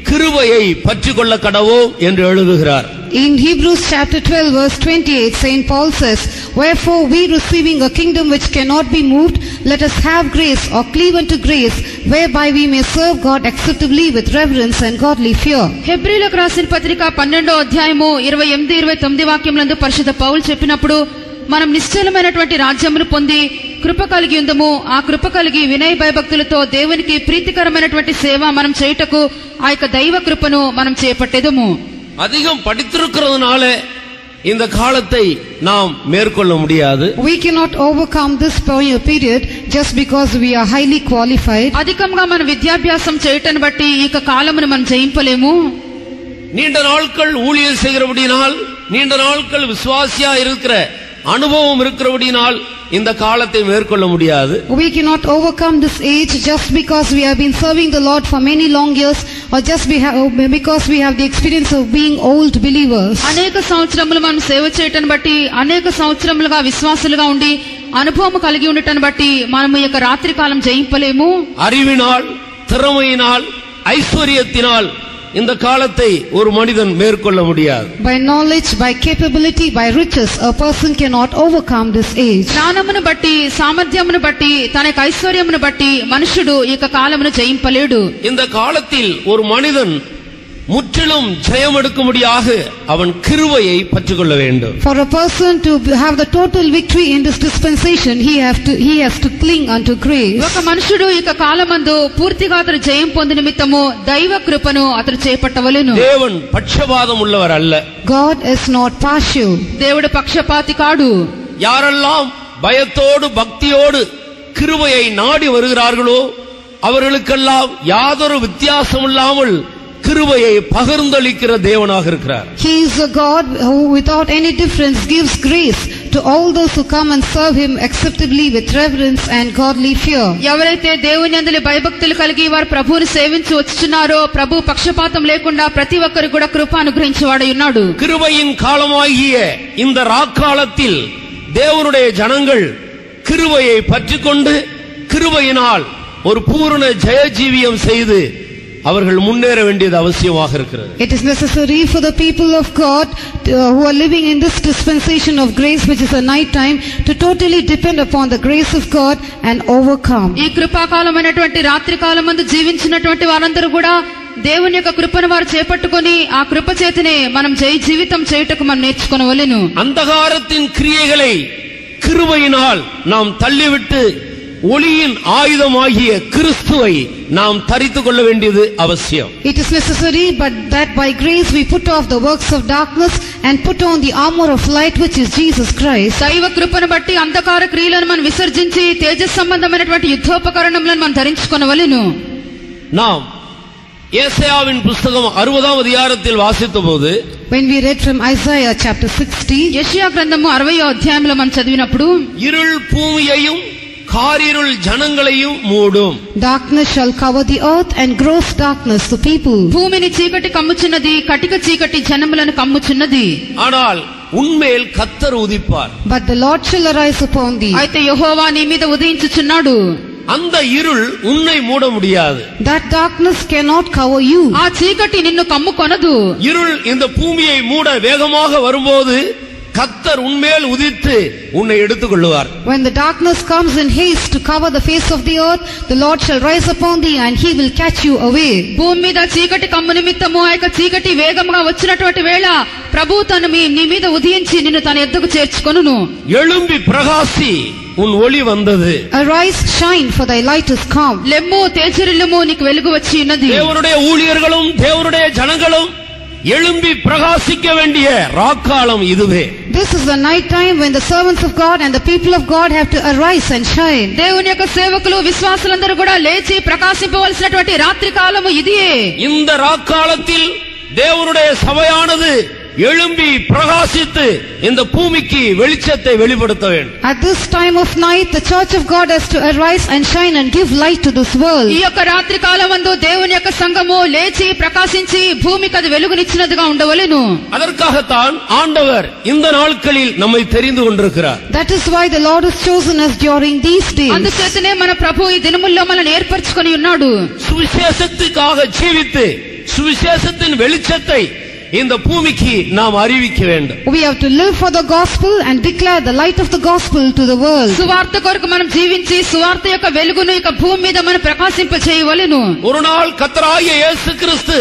கிருபையை பற்றிக்கொள்ள கடவோம் என்று எழுதுகிறார். In Hebrews chapter 12 verse 28, Saint Paul says, "Wherefore we receiving a kingdom which cannot be moved, let us have grace or cleave unto grace, whereby we may serve God acceptably with reverence and godly fear." హెబ్రీయులకు రాసిన పత్రిక 12వ అధ్యాయము 28-29 వాక్యములందు పరిశుద్ధ పౌలు చెప్పినప్పుడు, మనం నిశ్చలమైనటువంటి రాజ్యమును పొంది కృప కలిగి ఉందము. ఆ కృప కలిగి వినయ భయభక్తులతో దేవునికి ప్రీతికరమైనటువంటి సేవ మనం చేయుటకు ఆ యొక్క దైవ కృపను మనం చేపట్టెదము. அதிகம் படித்திருக்கிறதுனால இந்த காலத்தை நாம் மேற்கொள்ள முடியாது. We cannot overcome this period just because we are highly qualified. అధికంగా మన విద్యాభ్యాసం చేయటం బట్టి ఈ కాలమును మనం జయింపలేము. நீண்ட நாட்கள் ஊழியம் செய்கிறபடினால், நீண்ட நாட்கள் விசுவாசியா இருக்கிற அனுபவம் இருக்கிறபடினால் இந்த காலத்தை மேற்கொள்ள முடியாது. We cannot overcome this age just because we have been serving the Lord for many long years, or just because we have the experience of being old believers. అనేక సంవత్సరములు మనం సేవ చేయటం బట్టి, అనేక సంవత్సరములుగా విశ్వాసులుగా ఉండి అనుభవం కలిగి ఉండటం బట్టి మనం ఈ యొక్క రాత్రి కాలం జయింపలేము. அறிவினால், திறமையினால், ஐஸ்வர்யத்தினால் இந்த காலத்தை ஒரு மனிதன் மேற்கொள்ள முடியாது. By knowledge, by capability, by riches, a person cannot overcome this age. జ్ఞానమును బట్టి, సామర్థ్యమును బట్టి, తన యొక్క ఐశ్వర్యమును బట్టి మనుషుడు ఈ కాలమును జయింపలేడు. இந்த காலத்தில் ஒரு மனிதன் முற்றிலும் ஜெயம் எடுக்கும்படியாக அவன் கிருபையை பற்றிக்கொள்ள வேண்டும். For a person to have the total victory in this dispensation, he has to cling unto grace. ఒక మనుషుడు ఈ కాలమందు పూర్తిగా అతడు జయం పొందిన నిమిత్తము దైవ కృపను అతడు చేపట్టవలెను. தேவன் பட்சபாதம் உள்ளவர் அல்ல. God is not partial. దేవుడు పక్షపాతి కాడు. யாரெல்லாம் பயத்தோடு பக்தியோடு கிருபையை நாடி வருகிறார்களோ அவர்களுக்கெல்லாம் யாதொரு வித்தியாசம் இல்லாமல் கிருபையை பகிர்ந்தளிக்கிற தேவனாக இருக்கிறார். He is a God who without any difference gives grace to all those who come and serve him acceptably with reverence and godly fear. ఎవరైతే దేవుని యందు భయభక్తులు కలిగి వారు ప్రభువుని సేవించి వచ్చుచున్నారో, ప్రభు పక్షపాతం లేకుండా ప్రతి ఒక్కరికి కూడా కృప అనుగ్రహించేవాడై ఉన్నాడు. கிருபையின் காலமாகிய இந்த ராக்காலத்தில் தேவனுடைய ஜனங்கள் கிருபையை பற்றிக்கொண்டு கிருபையினால் ஒரு பூரண ஜெயஜீவியம் செய்து அவர்கள் முன்னேற வேண்டியது அவசியமாக இருக்கிறது. It is necessary for the people of God who are living in this dispensation of grace, which is a night time, to totally depend upon the grace of God and overcome. ఈ కృపాకాలమైనటువంటి రాత్రి కాలమందు జీవించినటువంటి వారందరూ కూడా దేవుని యొక్క కృపను వారు చేపట్టుకొని ఆ కృప చేతనే మనం జయ జీవితం చేయుటకు మనం నేర్చుకొనవలెను. அந்தகாரத்தின் கிரியைகளை கிருபையினால் நாம் தள்ளிவிட்டு ஒளியின் ஆயுதமாகிய கிறிஸ்துவை நாம் தரித்துக் கொள்ள வேண்டியது அவசியம். It is necessary, but that by grace we put off the works of darkness and put on the armor of light, which is Jesus Christ. దైవ కృపను బట్టి అంధకార క్రియలను మనం విసర్జించి తేజస్ సంబంధమైనటువంటి యుద్ధోపకరణములను మనం ధరించుకొనవలెను. நாம் ஏசாயாவின் புத்தகம் 60ஆம் அதிகாரத்தில் வாசித்தபோது, when we read from Isaiah chapter 60, యెషయా గ్రంథము 60వ అధ్యాయంలో మనం చదివినప్పుడు, இருள் பூமியையும் காரிருள் ஜனங்களையும் மூடும். darkness shall cover the earth and gross darkness the people. భూమిని చీకటి కమ్ముచున్నది, కటిక చీకటి జనములను కమ్ముచున్నది. ஆனால் உன்மேல் கர்த்தர் உதிப்பார். But the Lord shall arise upon thee. అయితే యెహోవా నీ మీద ఉదయించుచున్నాడు. அந்த இருள் உன்னை மூட முடியாது. That darkness cannot cover you. ఆ చీకటి నిన్ను కమ్ముకొనదు. இருள் இந்த பூமியை மூட வேகமாக வரும்போது கர்த்தர் உன்மேல் உதித்து உன்னை எடுத்துக்கொள்வார். When the darkness comes in haste to cover the face of the earth, the Lord shall rise upon thee and he will catch you away. భూమి మీద చీకటి కమ్ము నిమిత్తము ఆ యొక్క చీకటి వేగంగా వచ్చినటువంటి వేళ ప్రభు తను నీ మీద ఉదయించి నిన్ను తన ఎద్దకు చేర్చుకొనును. எழும்பி பிரகாசி, உன் ஒளி வந்தது. Arise, shine, for thy light is come. లెమ్ము తేజరిల్లుము, నీకు వెలుగు వచ్చి ఉన్నది. தேவனுடைய ஊழியர்களும் தேவனுடைய ஜனங்களும் எழும்பி பிரகாசிக்க வேண்டிய ராக்காலம் இதுவே. This is the night time when the servants of God and the people of God have to arise and shine. దేవుని యొక్క సేవకులు విశ్వాసులందరూ కూడా లేచి ప్రకాశింపవలసినటువంటి రాత్రి కాలము ఇదియే. இந்த ராக்காலத்தில் தேவனுடைய சபையானது எழும்பி பிரகாசித்து இந்த பூமிக்கு வெளிச்சத்தை வெளிப்படுத்த வேண்டும். At this time of night, the church of God has to arise and shine and give light to this world. ఈ యొక్క రాత్రి కాలమందు దేవుని యొక్క సంఘము లేచి ప్రకాశించి భూమికి అది వెలుగునిచ్చినదిగా ఉండవలెను. அதற்காகத்தான் ஆண்டவர் இந்த நாட்களில் நம்மை தெரிந்து கொண்டிருக்கிறார். That is why the Lord has chosen us during these days. అందుచేతనే మన ప్రభు ఈ దినముల్లో మనల్ని ఏర్పరచుకొని ఉన్నాడు. சுவிசேஷத்துக்காக ஜீவித்து சுவிசேஷத்தின் வெளிச்சத்தை இந்த பூமிக்கு நாம் அறிவிக்க வேண்டும். We have to live for the gospel and declare the light of the gospel to the world. సువార్త కొరకు మనం జీవించి సువార్త యొక్క వెలుగును ఇక భూమి మీద మనం ప్రకాశింప చేయవలెను. ஒரு நாள் கர்த்தராகிய இயேசு கிறிஸ்து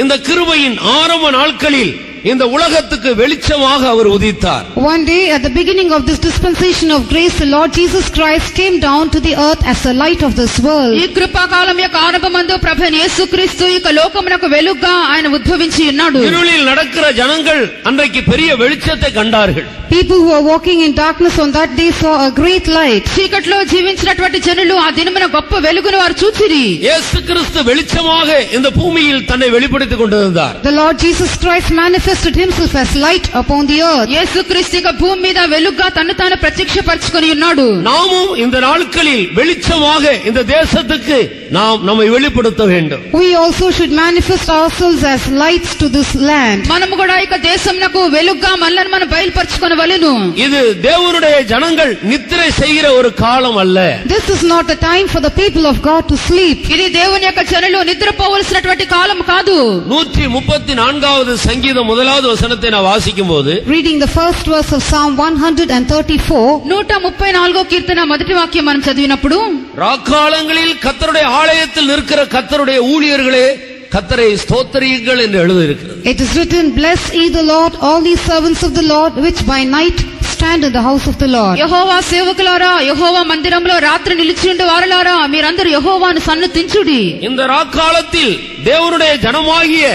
இந்த கிருபையின் ஆரம்ப நாட்களில் இந்த உலகத்துக்கு வெளிச்சமாக அவர் உதித்தார். One day at the beginning of this dispensation of grace, the Lord Jesus Christ came down to the earth as the light of this world. ఈ కృపాకాలం యొక్క ఆరంభమందు ప్రభువైన యేసుక్రీస్తు ఈ లోకమునకు వెలుగుగా ఆయన ఉద్భవించి ఉన్నాడు. இருளில் நடக்கிற ஜனங்கள் அன்றைக்கு பெரிய வெளிச்சத்தை கண்டார்கள். People who were walking in darkness on that day saw a great light. చీకట్లో జీవించినటువంటి జనులు ఆ దినమున గొప్ప వెలుగును వారు చూచిరి. இயேசு கிறிஸ்து வெளிச்சமாக இந்த பூமியில் தன்னை வெளிப்படுத்திக் கொண்டிருந்தார். The Lord Jesus Christ manifested himself as light upon the earth. యేసుక్రీస్తు ఇక భూమి మీద వెలుగుగా తన్ను తాను ప్రత్యక్షపరచుకొని ఉన్నాడు. நாமும் இந்த நாட்களில் வெளிச்சமாக இந்த தேசத்துக்கு நாம் நம்மை வெளிப்படுத்த வேண்டும். We also should manifest ourselves as lights to this land. మనము కూడా ఇక దేశమునకు వెలుగుగా మనల్ని మనం బయలుపరచుకొనవలెను. இது தேவனுடைய ஜனங்கள் நித்திரை செய்கிற ஒரு காலம் அல்ல. This is not the time for the people of God to sleep. ఇది దేవుని యొక్క జనులు నిద్రపోవలసినటువంటి కాలం కాదు. 134வது சங்கீதம் 1வது வசனத்தை நான் வாசிக்கும்போது, Reading the first verse of Psalm 134, 134వ కీర్తన మొదటి వాక్యం మనం చదివినప్పుడు, ராக்காலங்களில் கர்த்தருடைய ஆலயத்தில் நிற்கிற கர்த்தருடைய ஊழியர்களே கர்த்தரை ஸ்தோத்திரியுங்கள் என்று எழுதியிருக்கிறது. it is written, Bless ye the Lord, all ye servants of the Lord, which by night stand in the house of the Lord. యెహోవా సేవకులారా, యెహోవా మందిరంలో రాత్రి నిలిచియుండు వారలారా, మీరందరూ యెహోవాను సన్నుతించుడి. இந்த ராக்காலத்தில் தேவனுடைய ஜனமாகிய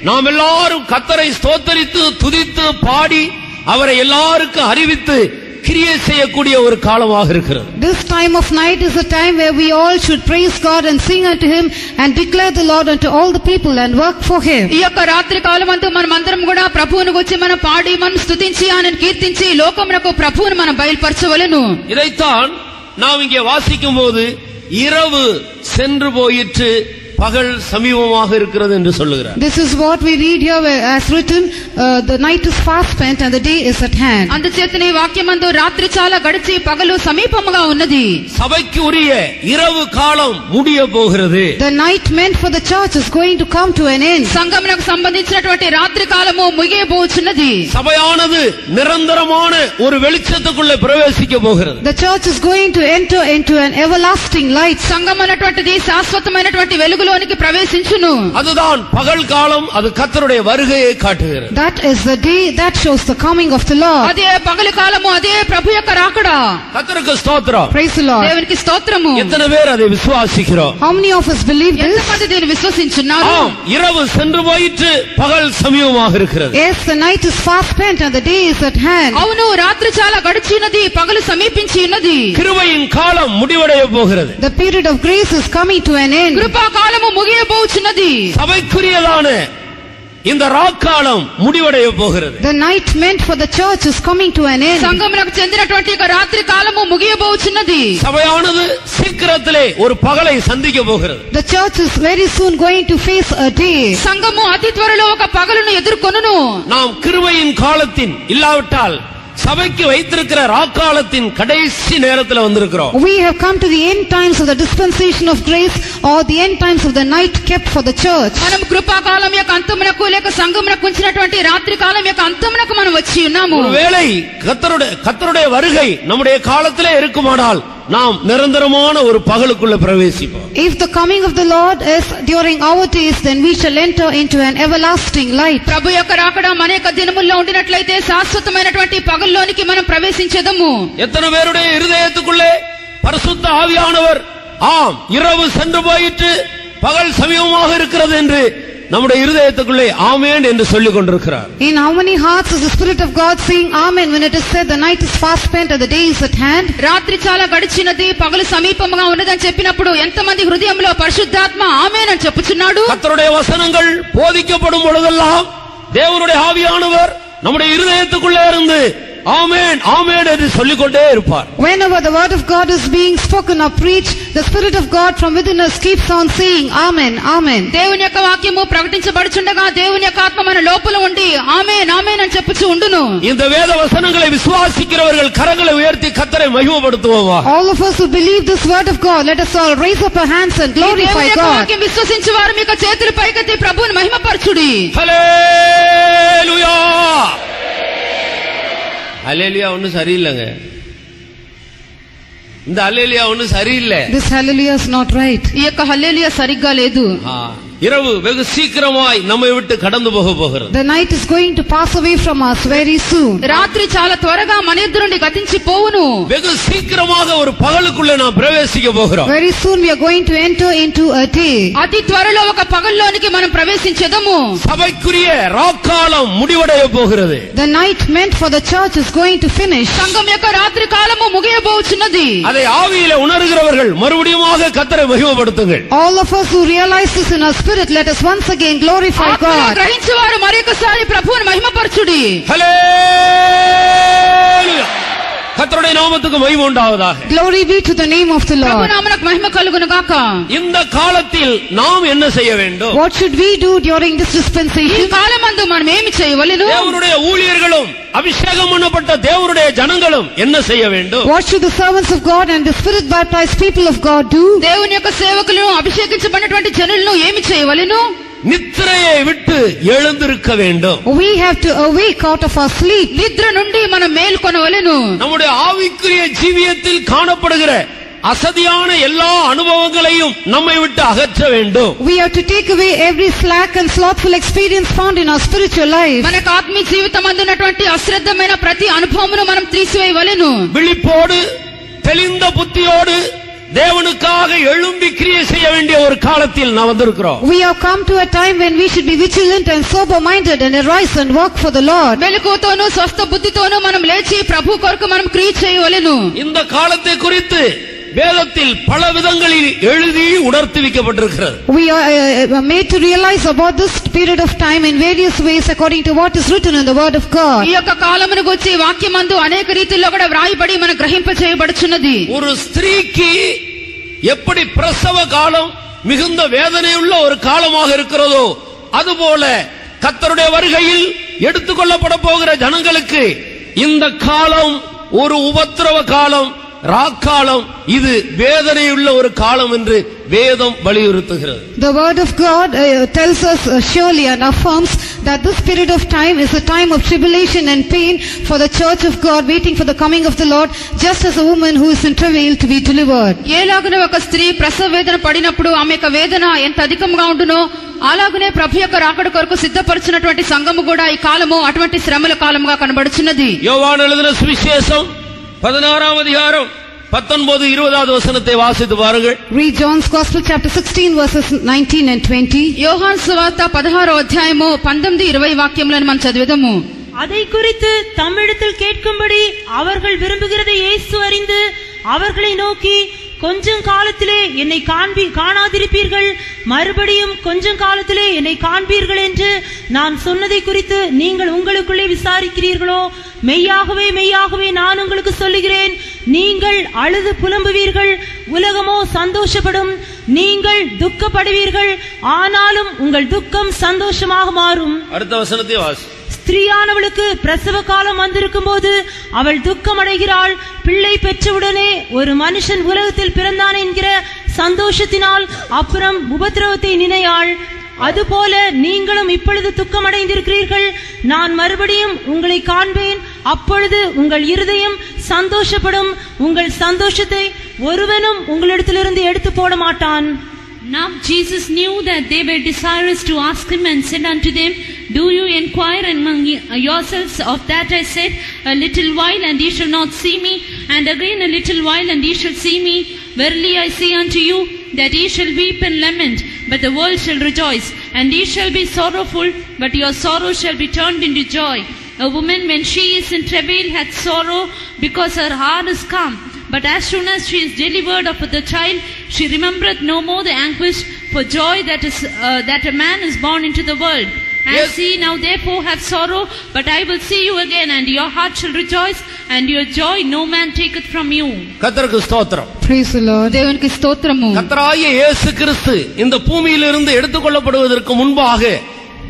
நாம் எல்லாரும் கர்த்தரை ஸ்தோத்திரித்து துதித்து பாடி அவரை எல்லாருக்கும் அறிவித்து கிரியை செய்யக்கூடிய ஒரு காலமாக இருக்கிறது. This time of night is a time where we all should praise God and sing unto him and declare the Lord unto all the people and work for him. ఈ యొక్క రాత్రి కాలమందు మనమందరం కూడా ప్రభువును గురించి మనం పాడి మనం స్తుతించి ఆయనను కీర్తించి లోకమునకు ప్రభువును మనం బయలుపరచవలెను. இதைத்தான் நாம் இங்கே வாசிக்கும் போது இரவு சென்று போயிற்று பகல் சமீபமாக இருக்கிறது என்று சொல்லுகிறார். This is what we read here as written, the night is fast spent and the day is at hand. అందుచేతనే వాక్యమందు రాత్రి చాలా గడిచి పగలు సమీపముగా ఉన్నది. சபைக்கு உரிய இரவு காலம் முடிய போகிறது. The night meant for the church is going to come to an end. సంఘమునకు సంబంధించినటువంటి రాత్రి కాలము ముగియబోచున్నది. சபையானது நிரந்தரமான ஒரு வெளிச்சத்துக்குள்ளே பிரவேசிக்க போகிறது. The church is going to enter into an everlasting light. సంఘం అన్నటువంటిది శాశ్వతమైనటువంటి వెలుగులోనికి ప్రవేశించును. அதுதான் பகல் காலம். அது கர்த்தருடைய வருகையை காட்டுகிறது. That is the day that shows the coming of the Lord. అదే పగలు కాలము, అదే ప్రభు యొక్క రాకడ. கர்த்தருக்கு ஸ்தோத்திரம். Praise the Lord. దేవునికి స్తోత్రము. எத்தனை பேர் அதை விசுவாசிக்கிறோம்? How many of us believe this? ఎంతమంది దీన్ని విశ్వసించున్నారు? இரவு சென்று போயிற்று பகல் சமீபமாக இருக்கிறது. Yes, the night is fast spent and the day is at hand. అవును, రాత్రి చాలా గడిచినది, పగలు సమీపించి ఉన్నది. கிருபையின் காலம் முடிவடைய போகிறது. The period of grace is coming to an end. కృపా కాలం కాలము ముగియబోచున్నది. சபைக்குரியதான இந்த ராக்காலம் முடிவடைய போகிறது. The night meant for the church is coming to an end. సంఘమునకు చెందినటువంటి ఈ రాత్రి కాలము ముగియబోచున్నది. சபையானது சீக்கிரத்திலே ஒரு பகலை சந்திக்க போகிறது. The church is very soon going to face a day. సంఘము అతి త్వరలో ఒక పగలును ఎదుర్కొనును. நாம் கிருபையின் காலத்தின் இல்லாவிட்டால் சபைக்கு வைத்திருக்கிற ராக்காலத்தின் கடைசி நேரத்தில் வந்திருக்கிறோம். We have come to the end times of the dispensation of grace or the end times of the night kept for the church. మనం కృపాకాలం యొక్క అంతమునకు లేక సంఘమునకు ఉంచినటువంటి రాత్రి కాలం యొక్క అంతమునకు మనం వచ్చి ఉన్నాము. ஒருவேளை கர்த்தருடைய வருகை நம்முடைய காலத்திலே இருக்குமானால் நாம் நிரந்தரமான ஒரு பகலுக்குள்ள பிரவேசிப்போம். If the coming of the Lord is during our days, then we shall enter into an everlasting light. ప్రభు యొక్క రాకడ మన యొక్క దినముల్లో ఉండినట్లయితే శాశ్వతమైనటువంటి పగల్లోనికి మనం ప్రవేశించేదము. எத்தனை பேருடைய இருதயத்துக்குள்ளே பரிசுத்த ஆவியானவர் ஆம் இரவு சென்று போயிட்டு பகல் சமீபமாக இருக்கிறது என்று நம்முடைய இருதயத்துக்குள்ளே ஆமென் என்று சொல்லிக் கொண்டிருக்கிறார். In how many hearts is the Spirit of God saying amen when it is said the night is fast spent and the day is at hand? రాత్రి చాలా గడిచినది పగలు సమీపంగా ఉన్నదని చెప్పినప్పుడు ఎంతమంది హృదయంలో పరిశుద్ధాత్మ ఆమేన్ అని చెప్పుచున్నాడు? கர்த்தருடைய வசனங்கள் போதிக்கப்படும் பொழுதெல்லாம் தேவனுடைய ஆவியானவர் நம்முடைய இருதயத்துக்குள்ளே இருந்து ஆமென் ஆமென் என்று சொல்லிக்கொண்டே இருப்பார். Whenever the word of God is being spoken or preached, the Spirit of God from within us keeps on saying amen amen. దేవుని యొక్క వాక్యము ప్రకటించబడుచుండగా దేవుని యొక్క ఆత్మ మన లోపల ఉండి ఆమేన్ ఆమేన్ అని చెప్పుచూ ఉండును. இந்த வேத வசனங்களை விசுவாசிக்கிறவர்கள் கரங்களை உயர்த்தி கர்த்தரை மகிமைப்படுத்துவோமா? All of us who believe this word of God, let us all raise up our hands and glorify God. వాక్యం విశ్వసించే వారు మీ చేతులు పైకెత్తి ప్రభువుని మహిమపరచుడి. హల్లెలూయా. ஹல்லேலூயா ஒன்னும் சரியில்லைங்க. இந்த ஹல்லேலூயா ஒன்னும் சரியில்லை. This hallelujah is not right. ఈ యొక్క హల్లెలూయా సరిగ్గా లేదు. இரவு வெகு சீக்கிரமாய் நம்மை விட்டு கடந்து போகிறது. The night is going to pass away from us very soon. రాత్రి చాలా త్వరగా మన ఎదురు నుండి గతించి పోవును. வெகு சீக்கிரமாக ஒரு பகலுக்குள்ள நாம் பிரவேசிக்க போகிறோம். Very soon we are going to enter into a day. అతి త్వరలో ఒక పగల్లోనికి మనం ప్రవేశించేదము. சபைக்குரிய ராக்காலம் முடிவடைய போகிறது. The night meant for the church is going to finish. సంఘం యొక్క రాత్రి కాలము ముగియబోచున్నది. அதை ஆவியிலே உணர்கிறவர்கள் மறுபடியுமாக கர்த்தரை மகிமைப்படுத்துங்கள். All of us who realize this in our spirit, let us once again glorify God. గ్రహించేవారు మరొకసారి ప్రభువుని మహిమపరచుడి. హల్లెలూయా. கர்த்தருடைய நாமத்துக்கு மகிமை உண்டாவதாக. Glory be to the name of the Lord. ప్రభు నామమునకు మహిమ కలుగును గాక. இந்த காலத்தில் நாம் என்ன செய்ய வேண்டும்? What should we do during this dispensation? ఈ కాలమందు మనం ఏమి చేయవలెను? தேவனுடைய ஊழியர்களும் அபிஷேகம் பண்ணப்பட்ட தேவனுடைய ஜனங்களும் என்ன செய்ய வேண்டும்? What should the servants of God and the Spirit baptized people of God do? దేవుని యొక్క సేవకులను అభిషేకించబడినటువంటి జనులను ఏమి చేయవలెను? நித்திரையை விட்டு எழுந்திருக்க வேண்டும். We have to awake out of our sleep. నిద్ర నుండి మనం మేల్కొనవలెను. நம்முடைய ஆவிக்குரிய ஜீவியத்தில் காணப்படுகிற அசதியான எல்லா அனுபவங்களையும் நம்மை விட்டு அகற்ற வேண்டும். We have to take away every slack and slothful experience found in our spiritual life. మనకు ఆత్మీయ జీవితం అందున్నటువంటి అశ్రద్ధమైన ప్రతి అనుభవమును మనం తీసివేయవలెను. விழிப்போடு தெளிந்த புத்தியோடு தேவனுக்காக எழும்பி கிரியை செய்ய வேண்டிய ஒரு காலத்தில் நாம் வந்திருக்கிறோம். We have come to a time when we should be vigilant and sober minded and arise and work for the Lord. మెలకువతోను స్వస్థ బుద్ధితోను మనం లేచి ప్రభు కొరకు మనం క్రియ చేయవలెను. இந்த காலத்தை குறித்து வேதத்தில் பல விதங்களில் எழுதி உணர்த்துவிக்கப்பட்டிருக்கிறது. We are made to realize about this period of time in various ways according to what is written in the word of God. ఈ యొక్క కాలమును గురించి వాక్యమందు అనేక రీతిలో కూడా వ్రాయబడి మన గ్రహింప చేయబడుచున్నది. ஒரு ஸ்திரீக்கு எப்படி பிரசவ காலம் மிகுந்த வேதனையுள்ள ஒரு காலமாக இருக்கிறதோ அதுபோல கர்த்தருடைய வருகையில் எடுத்துக்கொள்ளப்பட போகிற ஜனங்களுக்கு இந்த காலம் ஒரு உபத்திரவ காலம், ராக்காலம், இது வேதனையுள்ள ஒரு காலம் என்று வேதம் வலியுறுத்துகிறது. The word of God tells us surely and affirms that this period of time is a time of tribulation and pain for the church of God waiting for the coming of the Lord, just as a woman who is in travail to be delivered. ఏలాగున ఒక స్త్రీ ప్రసవ వేదన పడినప్పుడు ఆమె యొక్క వేదన ఎంత అధికంగా ఉండునో అలాగనే ప్రభు యొక్క రాకడ కొరకు సిద్ధపరిచినటువంటి సంఘము కూడా ఈ కాలము అటువంటి శ్రమల కాలముగా కనబడుచున్నది. யோவான் எழுதின சுவிசேஷம் 16ஆம் அதிகாரம் 19-20 வசனத்தை வாசித்து பாருங்கள். Read John's Gospel chapter 16 verses 19 and 20. యోహాను సువార్త 16వ అధ్యాయము 19-20 వాక్యములను మనం చదివేదము. அதை குறித்து தம்மிடத்தில் கேட்கும்படி அவர்கள் விரும்புகிறதை இயேசு அறிந்து அவர்களை நோக்கி, கொஞ்சம் காலத்திலே என்னை காணாதிருப்பீர்கள், மறுபடியும் கொஞ்சம் காலத்திலே என்னை காண்பீர்கள் என்று நான் சொன்னதை குறித்து நீங்கள் உங்களுக்குள்ளே விசாரிக்கிறீர்களோ? மெய்யாகவே மெய்யாகவே நான் உங்களுக்கு சொல்லுகிறேன், நீங்கள் அழுது புலம்புவீர்கள், உலகமோ சந்தோஷப்படும். நீங்கள் துக்கப்படுவீர்கள், ஆனாலும் உங்கள் துக்கம் சந்தோஷமாக மாறும். அடுத்த வசனத்தை வாசி. ஸ்திரீயானவளுக்கு பிரசவ காலம் வந்திருக்கும் போது அவள் துக்கம் அடைகிறாள். பிள்ளை பெற்றவுடனே ஒரு மனுஷன் உலகத்தில் பிறந்தான் என்கிற சந்தோஷத்தினால் அப்புறம் உபத்திரவத்தை நினையாள். அதுபோல நீங்களும் இப்பொழுது துக்கம் அடைந்திருக்கிறீர்கள். நான் மறுபடியும் உங்களை காண்பேன், அப்பொழுது உங்கள் இருதயம் சந்தோஷப்படும். உங்கள் சந்தோஷத்தை ஒருவனும் உங்களிடத்திலிருந்து எடுத்து போட மாட்டான். Now Jesus knew that they were desirous to ask him, and said unto them, Do you inquire among yourselves of that I said, a little while and ye shall not see me, and again a little while and ye shall see me? Verily I say unto you, that ye shall weep and lament, but the world shall rejoice. And ye shall be sorrowful, but your sorrow shall be turned into joy. A woman, when she is in travail, hath sorrow, because her hour is come. But as soon as she is delivered of the child, she remembereth no more the anguish for joy that a man is born into the world. As ye now therefore have sorrow, but I will see you again, and your heart shall rejoice, and your joy no man taketh from you. கர்த்தருக்கு ஸ்தோத்திரம். Praise the Lord. దేవునికి స్తోత్రము. கர்த்தராகிய இயேசு கிறிஸ்து இந்த பூமியிலிருந்து எடுத்துக்கொள்ளப்படுவதற்கு முன்பாக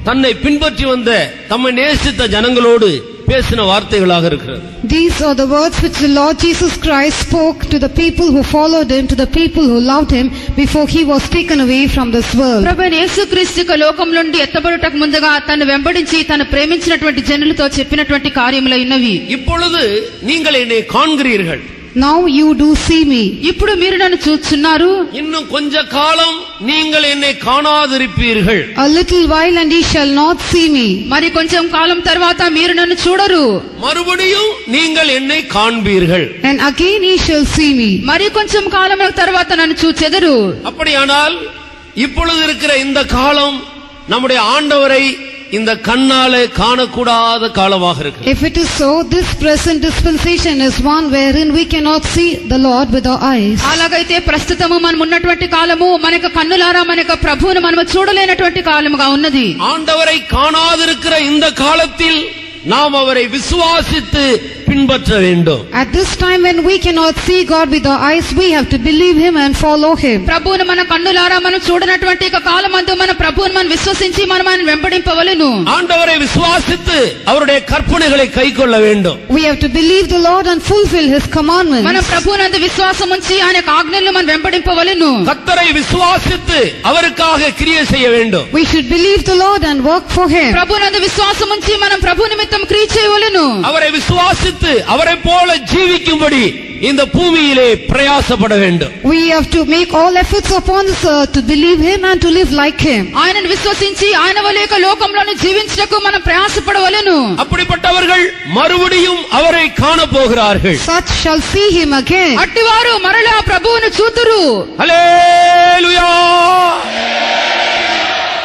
தன்னை பின்பற்றி வந்த தம்மை நேசித்த ஜனங்களோடு பேசின வார்த்தைகளாக இருக்கிறது. These are the words which the Lord Jesus Christ spoke to the people who followed him, to the people who loved him before he was taken away from this world. ప్రభువైన యేసుక్రీస్తు లోకం నుండి ఎత్తబడుటకు ముందుగా తను వెంబడించి తను ప్రేమించినటువంటి జనులతో చెప్పినటువంటి కార్యములు ఉన్నవి. இப்பொழுது நீங்கள் என்னை காண்கிறீர்கள். Now you do see me. ఇప్పుడు మీరు నన్ను చూస్తున్నారు. இன்னும் கொஞ்ச காலம் நீங்கள் என்னை காணாதிருப்பீர்கள். A little while and ye shall not see me. మరి కొంచెం కాలం తర్వాత మీరు నన్ను చూడరు. மறுபடியும் நீங்கள் என்னை காண்பீர்கள். And again ye shall see me. మరి కొంచెం కాలం తర్వాత నన్ను చూచెదరు. அப்படியானால் இப்பொழுது இருக்கிற இந்த காலம் நம்முடைய ஆண்டவரை இந்த கண்ணாலே காணக்கூடாத காலமாக இருக்கு. If it is so, this present dispensation is one wherein we cannot see the Lord with our eyes. అలాగైతే ప్రస్తుతము మనం ఉన్నటువంటి కాలము మనకు కన్నులారా మనకు ప్రభువును మనం చూడలేనటువంటి కాలముగా ఉన్నది. ஆண்டவரை காணாதிருக்கிற இந்த காலத்தில் நாம் அவரை விசுவாசித்து பின்பற்ற வேண்டும். At this time when we cannot see God with our eyes, we have to believe him and follow him. ప్రభువును మన కన్నులారా మనం చూడనటువంటి కాలమందు మన ప్రభువును మనం విశ్వసించి మనం వెంబడింపవలెను. ஆண்டவரை விசுவாசித்து அவருடைய கற்பனைகளை கைக்கொள்ள வேண்டும். We have to believe the Lord and fulfill his commandments. మనం ప్రభువునందు విశ్వాసం ఉంచి ఆయన ఆజ్ఞలను మనం వెంబడింపవలెను. கர்த்தரை விசுவாசித்து அவருக்காக கிரியை செய்ய வேண்டும். We should believe the Lord and work for him. ప్రభువునందు విశ్వాసం ఉంచి మనం ప్రభు నిమిత్తం క్రియ చేయవలెను. அவரை விசுவாசித்து அவரை போல ஜீவிக்கும்படி இந்த பூமியிலே பிரயாசப்பட வேண்டும். We have to make all efforts upon this earth to believe him and to live like him. ఆయనను విశ్వసించి ఆయన వలె లోకంలోని జీవించుటకు మనం ప్రయాసపడవలెను. அப்படிப்பட்டவர்கள் மறுபடியும் அவரை காண போகிறார்கள். Such shall see him again. అట్టివారు మరలా ప్రభువును చూతురు. ஹல்லேலூயா.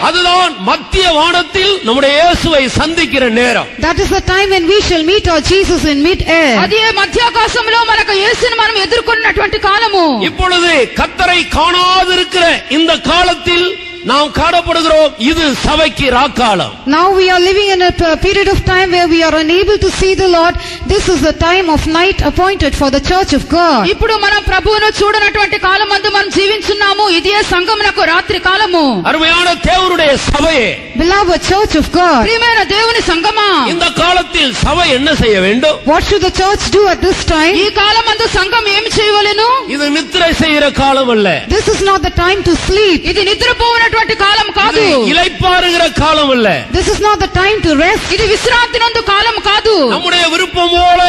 அதுதான் மத்திய வானத்தில் நம்முடைய இயேசுவை சந்திக்கிற நேரம். That is the time when we shall meet our Jesus in mid-air. అదే మధ్యాకాశంలో మనకు యేసుని మనం ఎదుర్కొన్నటువంటి కాలము. இப்பொழுது கர்த்தரை காணாதிருக்கிற இந்த காலத்தில் நாம் காணப்படுகிறோம். இது சபைக்கு ராக்காலம். Now we are living in a period of time where we are unable to see the Lord. This is the time of night appointed for the church of God. ఇప్పుడు మనం ప్రభువును చూడనటువంటి కాలమందు మనం జీవించున్నాము. ఇదే సంఘమునకు రాత్రి కాలము. அருமையான தேவனுடைய சபையே, Beloved church of God, ప్రియమైన దేవుని సంఘమా, இந்த காலத்தில் சபை என்ன செய்ய வேண்டும்? what should the church do at this time? ఈ కాలమందు సంఘం ఏమి చేయవలెను? இது நித்திரை செய்கிற காலம் அல்ல. This is not the time to sleep. ఇది నిద్రపోవనటువంటి కాలం కాదు. இது இளைப்பாறுகிற காலம் அல்ல. This is not the time to rest. ఇది విశ్రాంతి నందు కాలం కాదు. நம்முடைய விருப்பம் போல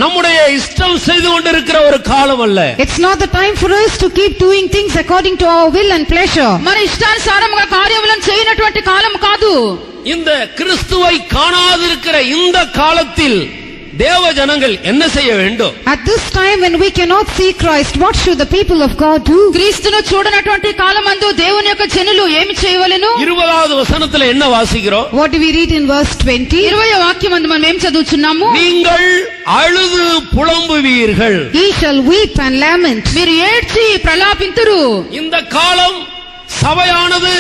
நம்முடைய இஷ்டம் செய்து கொண்டிருக்கிற ஒரு காலம் அல்ல. It's not the time for us to keep doing things according to our will and pleasure. మన ఇష్టానుసారంగా కార్యములను చేయనటువంటి కాలం కాదు. இந்த கிறிஸ்துவை காணாதிருக்கிற இந்த காலத்தில் தேவ ஜனங்கள் என்ன செய்ய வேண்டும்? At this time when we cannot see Christ, what should the people of God do? క్రీస్తును చూడనటువంటి కాలమందు దేవుని యొక్క జనులు ఏమి చేయవలెను? 20வது వచనத்துல என்ன வாசிக்கிறோம்? What do we read in verse 20? 20వ వాక్యమందు మనం ఏం చదువుచున్నాము? நீங்கள் அழுது புலம்புவீர்கள். Ye shall weep and lament. మీరు ఏడ్చి ప్రలాపింతురు. இந்த காலம் சபையானது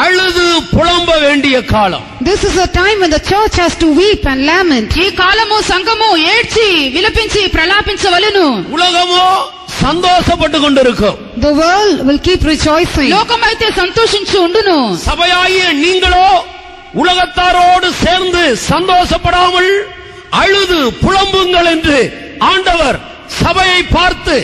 அழுது புலம்ப வேண்டிய காலம். This is a time when the church has to weep and lament. ఈ కాలము సంఘము ఏడ్చి విలపించి ప్రలాపించవలెను. உலகமோ சந்தோஷப்பட்டு கொண்டிருக்கும். The world will keep rejoicing. లోకమైతే సంతోషించి ఉండును. சபையாகிய நீங்களோ உலகத்தாரோடு சேர்ந்து சந்தோஷப்படாமல் அழுது புலம்புங்கள் என்று ஆண்டவர் சபையை பார்த்து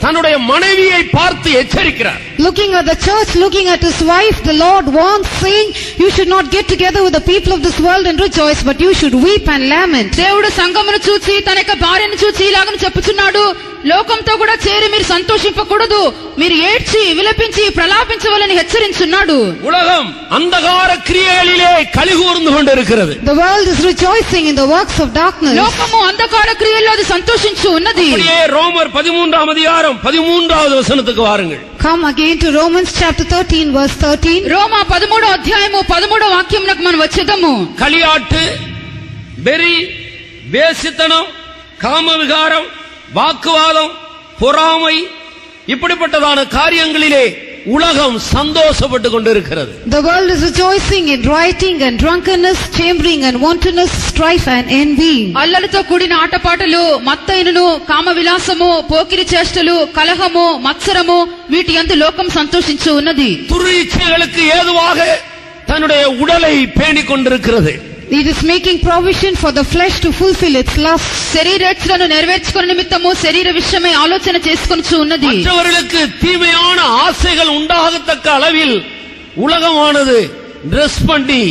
தன்னுடைய மனைவியை பார்த்து எச்சரிக்கிறார். Looking at the church, looking at his wife, the Lord warns, saying, you should not get together with the people of this world and rejoice, but you should weep and lament. దేవుడు సంఘమును చూచి తన యొక్క భార్యను చూచి ఇలాగని చెప్పుచున్నాడు, లోకంతో కూడా చేరి మీరు సంతోషింపకూడదు, మీరు ఏడ్చి విలపించి ప్రలాపించవలని హెచ్చరించున్నాడు. உலகம் அந்தகார கிரியைகளிலே கலிகூர்ந்து கொண்டிருக்கிறது. The world is rejoicing in the works of darkness. లోకము అంధకార క్రియల్లో అది సంతోషించు ఉన్నది. அப்படியே ரோமர் 13ஆம் அதிகாரம் 13வது வசனத்துக்கு வாருங்கள். Come again to Romans chapter 13 verse 13. రోమా 13వ అధ్యాయము 13వ వాక్యమునకు మనం వచ్చేదము. களியாட்டு, வெறி, வேசித்தனம், காமவிகாரம், வாக்குவாதம், பொறாமை, இப்படிப்பட்டதான காரியங்களிலே உலகம் சந்தோஷப்பட்டு கொண்டிருக்கிறது. The world is rejoicing in rioting and drunkenness, chambering and wantonness, strife and envy. అల్లలతో కూడిన ఆటపాటలు, మత్తైనను, కామ విలాసము, పోకిరి చేష్టలు, కలహము, మత్సరము, వీటి యందు లోకం సంతోషించు ఉన్నది. துரிச்சைகளுக்கு ஏதுவாக தன்னுடைய உடலை பேணிக் கொண்டிருக்கிறது. It is making provision for the flesh to fulfill its lust. శరీరేచ్ఛలను నెరవేర్చుకునే నిమిత్తము శరీర విషయమై ఆలోచన చేసుకొనుచు ఉన్నది. மற்றவர்களுக்கு தீமையான ஆசைகள் உண்டாகத்தக்க அளவில் உலகமானது ட்ரெஸ் பண்ணி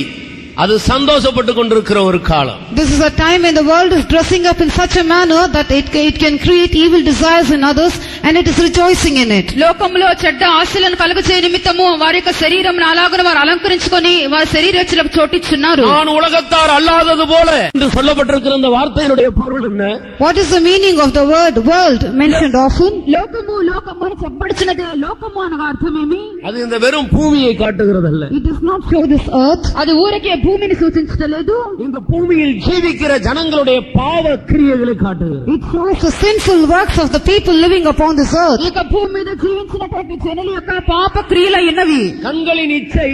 அது சந்தோஷப்பட்டு கொண்டிருக்கிற ஒரு காலம். This is a time when the world is dressing up in such a manner that it can create evil desires in others and it is rejoicing in it. లోకములో చెడ్డ ఆశలను కలుగచే నిమిత్తము వారి యొక్క శరీరమును అలాగున వారు అలంకరించుకొని వారి శరీరేచ్ఛలకు చోటిచ్చున్నారు. நான் உலகத்தார் అల్లాదது போல என்று சொல்லப்பட்டிருக்கிற அந்த வார்த்தையினுடைய பொருள் என்ன? What is the meaning of the word world mentioned often? లోకము లోకము అని చెప్పబడుచున్నదే. లోకము అనగా అర్థమేమి? அது இந்த வெறும் பூமியை காட்டுகிறதல்ல. It does not show this earth. అది ఊరికే భూమిని సూచించలేదు. இந்த பூமியில் ஜீவிக்கிற ஜனங்களுடைய பாவ கிரியைகளை காட்டுகிறது. It shows the sinful works of the people living upon this earth. ఇక భూమి మీద జీవించినటువంటి జనుల యొక్క పాప క్రియలు అయినవి. கண்களின் இச்சை,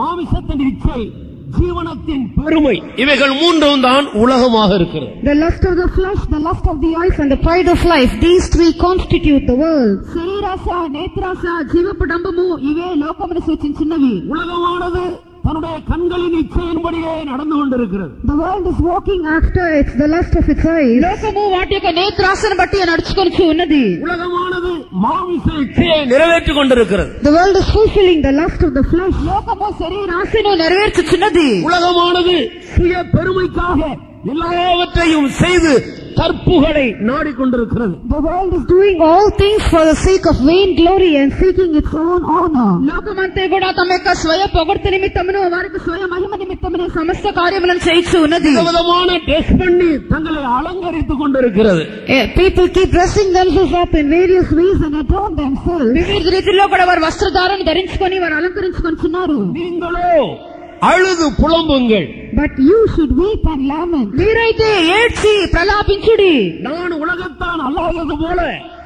மாமிசத்தின் இச்சை, ஜீவனத்தின் பெருமை, இவைகள் மூன்றும் தான் உலகமாக இருக்கிறது. The lust of the flesh, the lust of the eyes and the pride of life, these three constitute the world. శరీరాశ, నేత్రాశ, జీవపు డంబము ఇవే లోకమును సూచించినవి. உலகமானது தன்னுடைய கண்களின் இச்சையின்படியே நடந்து கொண்டிருக்கிறது. The world is walking after its the lust of its eyes. లోకము వాటి యొక్క నేత్రాశను బట్టి నడుచుకొనుచు ఉన్నది. உலகமானது மாமிச இச்சையை நிறைவேற்றிக் கொண்டிருக்கிறது. The world is fulfilling the lust of the flesh. లోకము శరీరాశను నెరవేర్చుచున్నది. உலகமானது சுய பெருமைக்காக எல்லாவற்றையும் செய்து தற்புகளை நாடிக்கொண்டிருக்கிறது. The world is doing all things for the sake of vain glory and seeking its own honor. లోకమంతా కూడా తమ యొక్క స్వయ పొగడ్త నిమిత్తమును వారికి స్వయ మహిమ నిమిత్తమును సమస్త కార్యములను చేయిచు ఉన్నది. விதமான ட்ரெஸ் பண்ணி தங்களை அலங்கரித்துக் கொண்டிருக்கிறது. People keep dressing themselves up in various ways and adorn themselves. వివిధ రీతిలో కూడా వారు వస్త్రధారణ ధరించుకొని వారు అలంకరించుకొనిచున్నారు. நீங்களோ அழுது புலம்புங்கள். But you should weep and lament. మీరైతే ఏడ్చి ప్రలాపించుడి. நான் உலகத்தான் அல்லாதது போல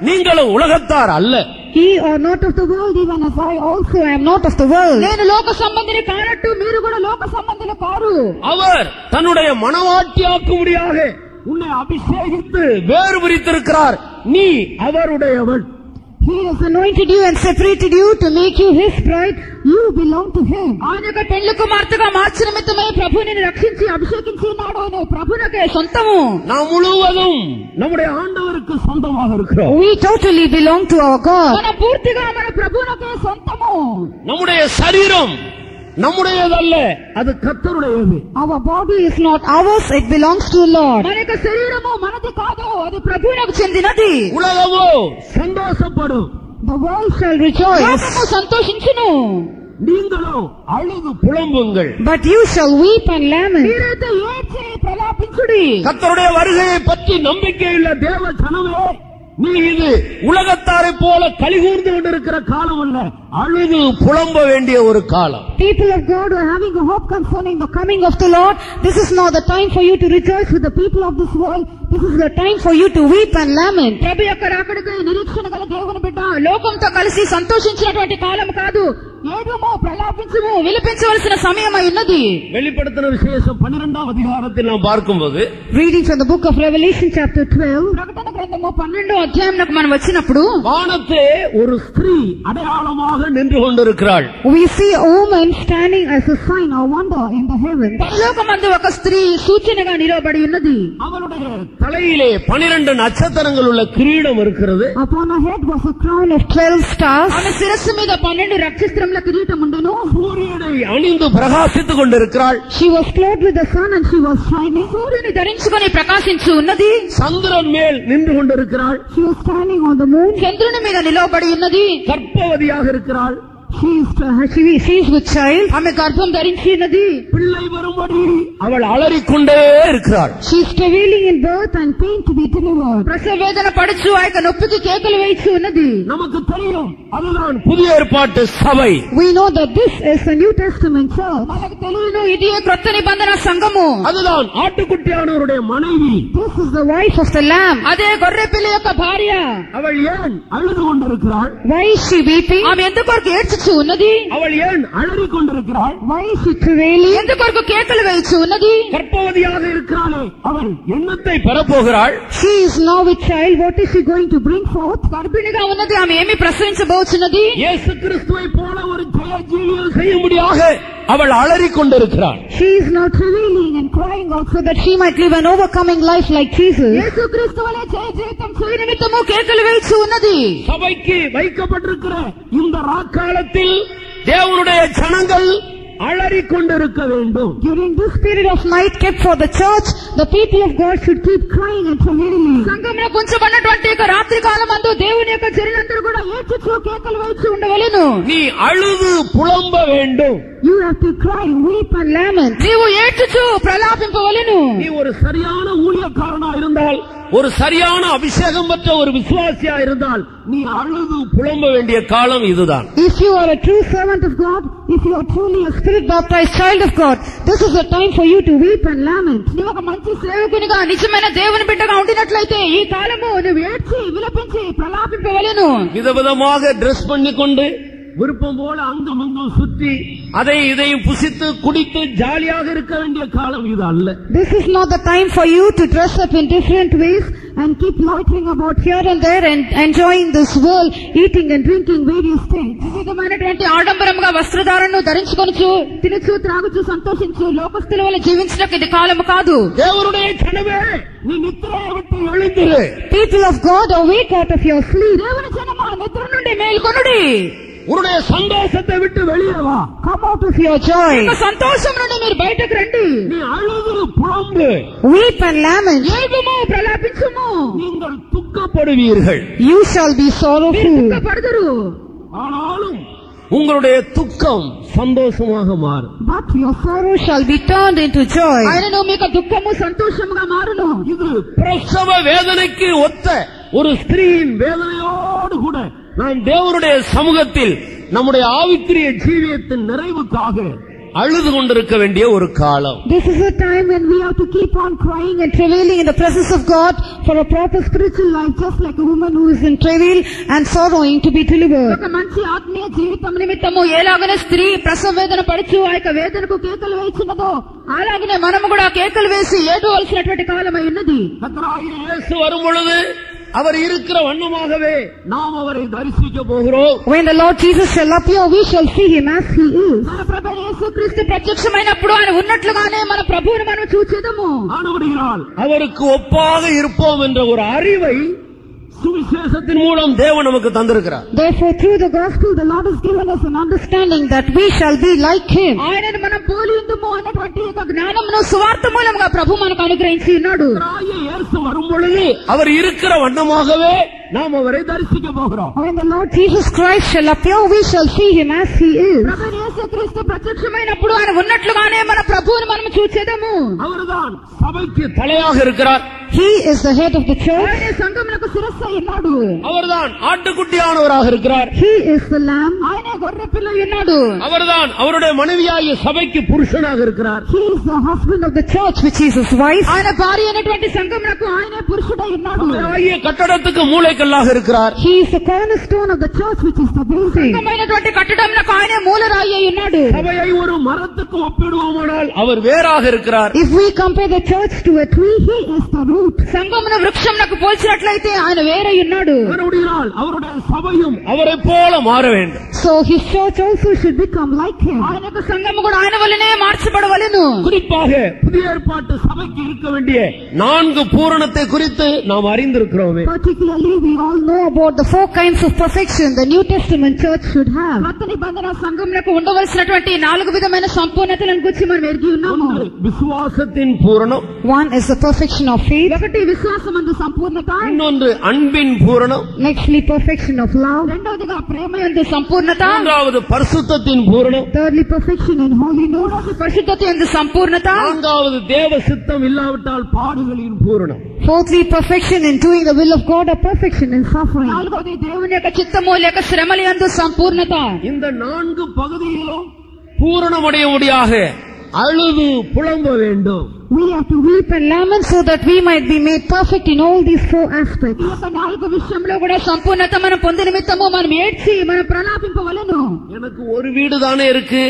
நீங்களும் உலகத்தார் அல்ல. Ye are not of the world, even as I also am not of the world. నేను లోక సంబంధిని కానట్టు మీరు కూడా లోక సంబంధులు కారు. அவர் தன்னுடைய மனவாட்டியாக்கும்படியாக உன்னை அபிஷேகித்து வேறு பிரித்திருக்கிறார். நீ அவருடையவன். He has anointed you and separated you to make you his bride. You belong to him. ఆయన యొక్క పెళ్లి కుమార్తెగా మార్చిన నిమిత్తమే ప్రభు నిన్ను రక్షించి అభిషేకించి ఉన్నాడు. నువ్వు ప్రభునకే సొంతము. நாம் முழுவதும் நம்முடைய ஆண்டவருக்கு சொந்தமாக இருக்கிறோம். We totally belong to our God. మన పూర్తిగా మన ప్రభునకే సొంతము. நம்முடைய சரீரம் நம்முடையதல்ல, அது கர்த்தருடையது. Our body is not ours, it belongs to the Lord. మన యొక్క శరీరము మనది కాదు, అది ప్రభువునకు చెందినది. உலகமோ சந்தோஷப்படும். The world shall rejoice. లోకము సంతోషించును. நீங்களோ அழுது புலம்புங்கள். But you shall weep and lament. మీరైతే ఏడ్చి ప్రలాపించుడి. கர்த்தருடைய வருகையை பற்றி நம்பிக்கையுள்ள தேவ ஜனமே, நீ இது உலகத்தாரை போல கலிகூர்ந்து கொண்டிருக்கிற காலம் அல்ல, அழுது புலம்ப வேண்டிய ஒரு காலம். People of God who are having a hope concerning the coming of the Lord, this is not the time for you to rejoice with the people of this world. This is the time for you to weep and lament. ప్రభు యొక్క రాకడకై నిరీక్షణ గల దేవుని బిడ్డ, లోకంతో కలిసి సంతోషించినటువంటి కాలం కాదు. ఏడుమో ప్రలాపించుము విలపించవలసిన సమయం ఉన్నది. வெளிப்படுத்தின விசேஷம் 12ஆம் அதிகாரத்தில் நாம் பார்க்கும்போது, reading from the book of Revelation chapter 12, ప్రకటన గ్రంథము 12వ అధ్యాయంలోకి మనం వచ్చినప్పుడు வானத்திலே ஒரு ஸ்திரீ அடையாளமாக நின்று கொண்டிருக்கிறாள். we see a woman standing as a sign or wonder in the heavens. పరలోకమందు ఒక స్త్రీ సూచనగా నిలబడి ఉన్నది. அவளுடைய தலையிலே 12 நட்சத்திரங்கள் உள்ள கிரீடம் இருக்கிறது. Upon her head was a crown of 12 stars. ఆమె శిరస్సు మీద 12 నక్షత్రముల కిరీటం ఉండెను. சூரியனை அணிந்து பிரகாசித்துக் கொண்டிருக்கிறாள். She was clothed with the sun and she was shining. సూర్యుని ధరించుకొని ప్రకాశించు ఉన్నది. சந்திரன் மேல் நின்று கொண்டிருக்கிறாள். She was standing on the moon. చంద్రుని మీద నిలబడి ఉన్నది. கர்ப்பவதியாக இருக்கிறாள். She is with child. ఆమె గర్భం ధరించి ఉన్నది. பிள்ளை வரும்படி அவள் அலறிக்கொண்டே இருக்கிறாள். She is travailing in birth and pain to be delivered. ప్రసవ వేదన పడుచు ఆ యొక్క నొప్పికి కేకలు వేయిచు ఉన్నది. நமக்கு தெரியும் அதுதான் புதிய ஏற்பாட்டு சபை. We know that this is the New Testament church. మనకు తెలియను ఇది క్రొత్త నిబంధన సంఘము. அதுதான் ஆட்டுக்குட்டியானவருடைய மனைவி. This is the wife of the lamb. అదే గొర్రె పిల్ల యొక్క భార్య. அவள் ஏன் அழுது கொண்டிருக்கிறாள்? Why is she weeping? ఆమె ఎందుకొరకు ఏడ్చుచు ఉన్నది? அவள் ஏன் அலறிக் கொண்டிருக்கிறாள்? Why is she travailing? ఎందుకొరకు కేకలు వేయిచు ఉన్నది? கர்ப்பவதியாக இருக்கிறாளே அவள் என்னத்தை பெறப்போகிறாள்? She is now with child. What is she going to bring forth? గర్భిణిగా ఉన్నది. ఆమె ఏమి ప్రసవించబోచున్నది? இயேசு கிறிஸ்துவை போல ஒரு ஜெய ஜீவியம் செய்யும்படியாக அவள் அலறிக் கொண்டிருக்கிறாள். She is now travailing and crying out so that she might live an overcoming life like Jesus. యేసుక్రీస్తు వలె జయ జీవితం చేయ నిమిత్తము కేకలు వేయిచు ఉన్నది. சபைக்கு வைக்கப்பட்டிருக்கிற இந்த ராக்காலத்தில் தேவனுடைய ஜனங்கள் அலறிக் கொண்டிருக்க வேண்டும். During this period of night kept for the church, the people of God should keep crying and travailing. సంఘంలో ఉంచబడినటువంటి యొక్క రాత్రి కాలమందు దేవుని యొక్క జనులందరూ కూడా ఏడ్చుచు కేకలు వేయిచు ఉండవలెను. நீ அழுது புலம்ப வேண்டும். You have to cry, weep and lament. నీవు ఏడ్చుచు ప్రలాపింపవలెను. நீ ஒரு சரியான ஊழியக்காரனா இருந்தால், ஒரு சரியான அபிஷேகம் பெற்ற ஒரு விசுவாசியா இருந்தால், நீ அழுது புலம்ப வேண்டிய காலம் இதுதான். If you are a true servant of God, if you are truly a spirit baptized child of God, this is the time for you to weep and lament. నీవు ఒక మంచి సేవకునిగా నిజమైన దేవుని బిడ్డగా ఉండినట్లయితే ఈ కాలము నువ్వు ఏడ్చి విలపించి ప్రలాపింపవలెను. விதவிதமாக டிரெஸ் பண்ணிக்கொண்டு விருப்பம் போல அங்கும் இங்கும் சுற்றி அதை இதையும் புசித்து குடித்து ஜாலியாக இருக்க வேண்டிய காலம் இது அல்ல. This is not the time for you to dress up in different ways and keep loitering about here and there and enjoying this world, eating and drinking various things. వివిధమైనటువంటి ఆడంబరముగా వస్త్రధారణను ధరించుకొనుచు తినుచు త్రాగుచు సంతోషించు లోకస్తుల వలె జీవించడానికి ఇది కాలము కాదు. தேவனுடைய ஜனமே, நீ நித்திரையை விட்டு எழுந்திரு. People of God, awake out of your sleep. దేవుని జనమా నిద్ర నుండి మేల్కొనుడి. உன்னுடைய சந்தோஷத்தை விட்டு வெளியே வா. Come out of your joy. సంతోషం నుండి మీరు బయటకు రండి. நீ அழுது புலம்பு. Weep and lament. ఏడుము ప్రలాపించుము. நீங்கள் துக்கப்படுவீர்கள். You shall be sorrowful. దుఃఖపడదురు. ஆனாலும் உங்களுடைய துக்கம் சந்தோஷமாக மாறும். But your sorrow shall be turned into joy. ఆయనను మీకు దుఃఖము సంతోషముగా మారును. இது பிரசவ வேதனைக்கு ஒத்த ஒரு ஸ்திரீயின் வேதனையோடு கூட நாம் தேவனுடைய சமூகத்தில் நம்முடைய ஆவிக்குரிய ஜீவியத்தின் நிறைவுக்காக அழுது கொண்டிருக்க வேண்டிய ஒரு காலம். This is a time when we have to keep on crying and travailing in the presence of God for a proper spiritual life, just like a woman who is in travail and sorrowing to be delivered. ఒక మంచి ఆత్మీయ జీవితం నిమిత్తము ఎలాగనే స్త్రీ ప్రసవ వేదన పడుచు ఆ యొక్క వేదనకు కేకలు వేస్తున్నదో అలాగనే మనము కూడా కేకలు వేసి ఏడవలసినటువంటి కాలమై ఉన్నది. கர்த்தராகிய இயேசு வரும் பொழுது அவர் இருக்கிற வண்ணமாகவே நாம் அவரை தரிசிக்க போகிறோம். When the Lord Jesus shall appear, we shall see him as he is. మన ప్రభు యేసుక్రీస్తు ప్రత్యక్షమైనప్పుడు ఆయన ఉన్నట్లుగానే మన ప్రభువును మనం చూచెదము. ஆனபடியால் அவருக்கு ஒப்பாக இருப்போம் என்ற ஒரு அறிவை சுவிசேஷத்தின் மூலம் தேவன் நமக்கு தந்திருக்கிறார். Therefore, through the gospel, the Lord has given us an understanding that we shall be like him. ఆయనను మనం పోలి ఉందుము అన్నటువంటి ఒక జ్ఞానమును సువార్త మూలంగా ప్రభు మనకు అనుగ్రహించి ఉన్నాడు. கர்த்தராகிய இயேசு வரும் பொழுது அவர் இருக்கிற வண்ணமாகவே நாம் அவரை தரிசிக்க போகிறோம். When the Lord Jesus Christ shall appear, we shall see him as he is. ప్రభు యేసుక్రీస్తు ప్రత్యక్షమైనప్పుడు ఆయన ఉన్నట్లుగానే మన ప్రభువును మనం చూచెదము. அவர்தான் சபைக்கு தலையாக இருக்கிறார். He is the head of the church. ఆయన సంఘమునకు శిరస్సు ఉన్నాడు. அவர்தான் ஆட்டுக்குட்டியானவராக இருக்கிறார். He is the lamb. ఆయన గొర్రె పిల్ల ఉన్నాడు. அவர்தான் அவருடைய மனைவியாகிய சபைக்கு புருஷனாக இருக்கிறார். He is the husband of the church, which is his wife. ఆయన భార్య అయినటువంటి సంఘమునకు ఆయనే పురుషుడై ఉన్నాడు. ஆகிய கட்டடத்துக்கு மூலை மூலக்கல்லாக இருக்கிறார். He is the cornerstone of the church, which is the building. సంఘమైనటువంటి కట్టడంలో ఆయనే మూలరాయి అయి ఉన్నాడు. சபையை ஒரு மரத்துக்கு ஒப்பிடுவோமானால் அவர் வேறாக இருக்கிறார். If we compare the church to a tree, he is the root. సంఘమును వృక్షమునకు పోల్చినట్లయితే ఆయన వేరై ఉన్నాడు. அவருடைய சபையும் அவரை போல மாற வேண்டும். So his church also should become like him. ఆయన యొక్క సంఘము కూడా ఆయన వలనే మార్చబడవలెను. குறிப்பாக புதிய ஏற்பாட்டு சபைக்கு இருக்க வேண்டிய 4 பூரணத்தை குறித்து நாம் அறிந்திருக்கிறோம். Particularly, we all know about the 4 kinds of perfection the New Testament church should have. కొత్త నిబంధన సంఘమునకు ఉండవలసినటువంటి 4 విధమైన సంపూర్ణతలను గురించి మనం ఎరిగి ఉన్నాము. விசுவாசத்தின் பூரணம். One is the perfection of faith. ఒకటి విశ్వాసమందు సంపూర్ణత. இன்னொன்று அன்பின் பூரணம். Nextly, perfection of love. రెండవదిగా ప్రేమయందు సంపూర్ణత. மூன்றாவது பரிசுத்தத்தின் பூரணம். Thirdly, perfection in holiness. పరిశుద్ధతయందు సంపూర్ణత. நான்காவது தேவ சித்தம் இல்லாவிட்டால் பாடுகளின் பூரணம். Fourthly, perfection in doing the will of God, or perfection in suffering. నాలుగవది దేవుని యొక్క చిత్తము లేక శ్రమలయందు సంపూర్ణత. இந்த 4 பகுதியிலும் பூரணமடையும்படியாக அழுது புலம்ப வேண்டும். We have to weep and lament so that we might be made perfect in all these 4 aspects. ఈ యొక్క 4 విషయంలో కూడా సంపూర్ణత మనం పొందే నిమిత్తము మనం ఏడ్చి మనం ప్రలాపింపవలెను. எனக்கு ஒரு வீடு தானே இருக்கு,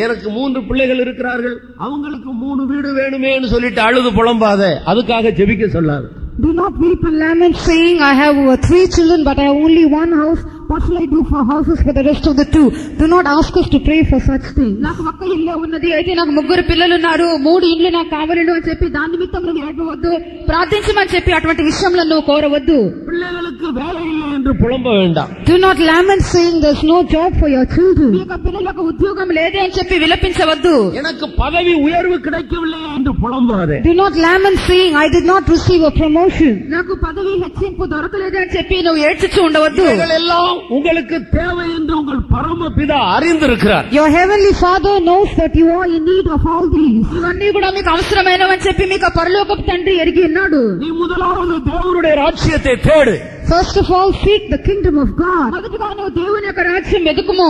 எனக்கு 3 பிள்ளைகள் இருக்கிறார்கள், அவங்களுக்கு 3 வீடு வேணுமேன்னு சொல்லிட்டு அழுது புலம்பாத, அதுக்காக ஜெபிக்க சொல்லாது. Do not weep and lament saying, I have 3 children but I have only 1 house. What shall I do for houses for the rest of the 2? Do not ask us to pray for such things. నాకు ఒక్క ఇల్లే ఉన్నది, అయితే నాకు 3 పిల్లలు ఉన్నారు, 3 ఇండ్లు నాకు కావాలను అని చెప్పి దాని నిమిత్తం నువ్వు ఏడవద్దు, ప్రార్థించమని చెప్పి అటువంటి విషయంలో నువ్వు కోరవద్దు. பிள்ளைகளுக்கு வேலை இல்லை என்று புலம்ப வேண்டாம். Do not lament saying there's no job for your children. మీ యొక్క పిల్లలకు ఉద్యోగం లేదే అని చెప్పి విలపించవద్దు. எனக்கு பதவி உயர்வு கிடைக்கவில்லை என்று புலம்பாதே. Do not lament saying, I did not receive a promotion. నాకు పదవి హెచ్చింపు దొరకలేదే అని చెప్పి నువ్వు ఏడ్చుచూ ఉండవద్దు. இவைகளெல்லாம் உங்களுக்கு தேவை என்று உங்கள் பரமபிதா அறிந்திருக்கிறார். Your heavenly Father knows that you are in need of all these. ఇవన్నీ కూడా మీకు అవసరమైనవని చెప్పి మీకు పరలోకపు తండ్రి ఎరిగి ఉన్నాడు. நீ முதலாவது தேவனுடைய ராஜ்யத்தை தேடு. First of all, seek the kingdom of God. మొదటగా నువ్వు దేవుని యొక్క రాజ్యం వెతుకుము.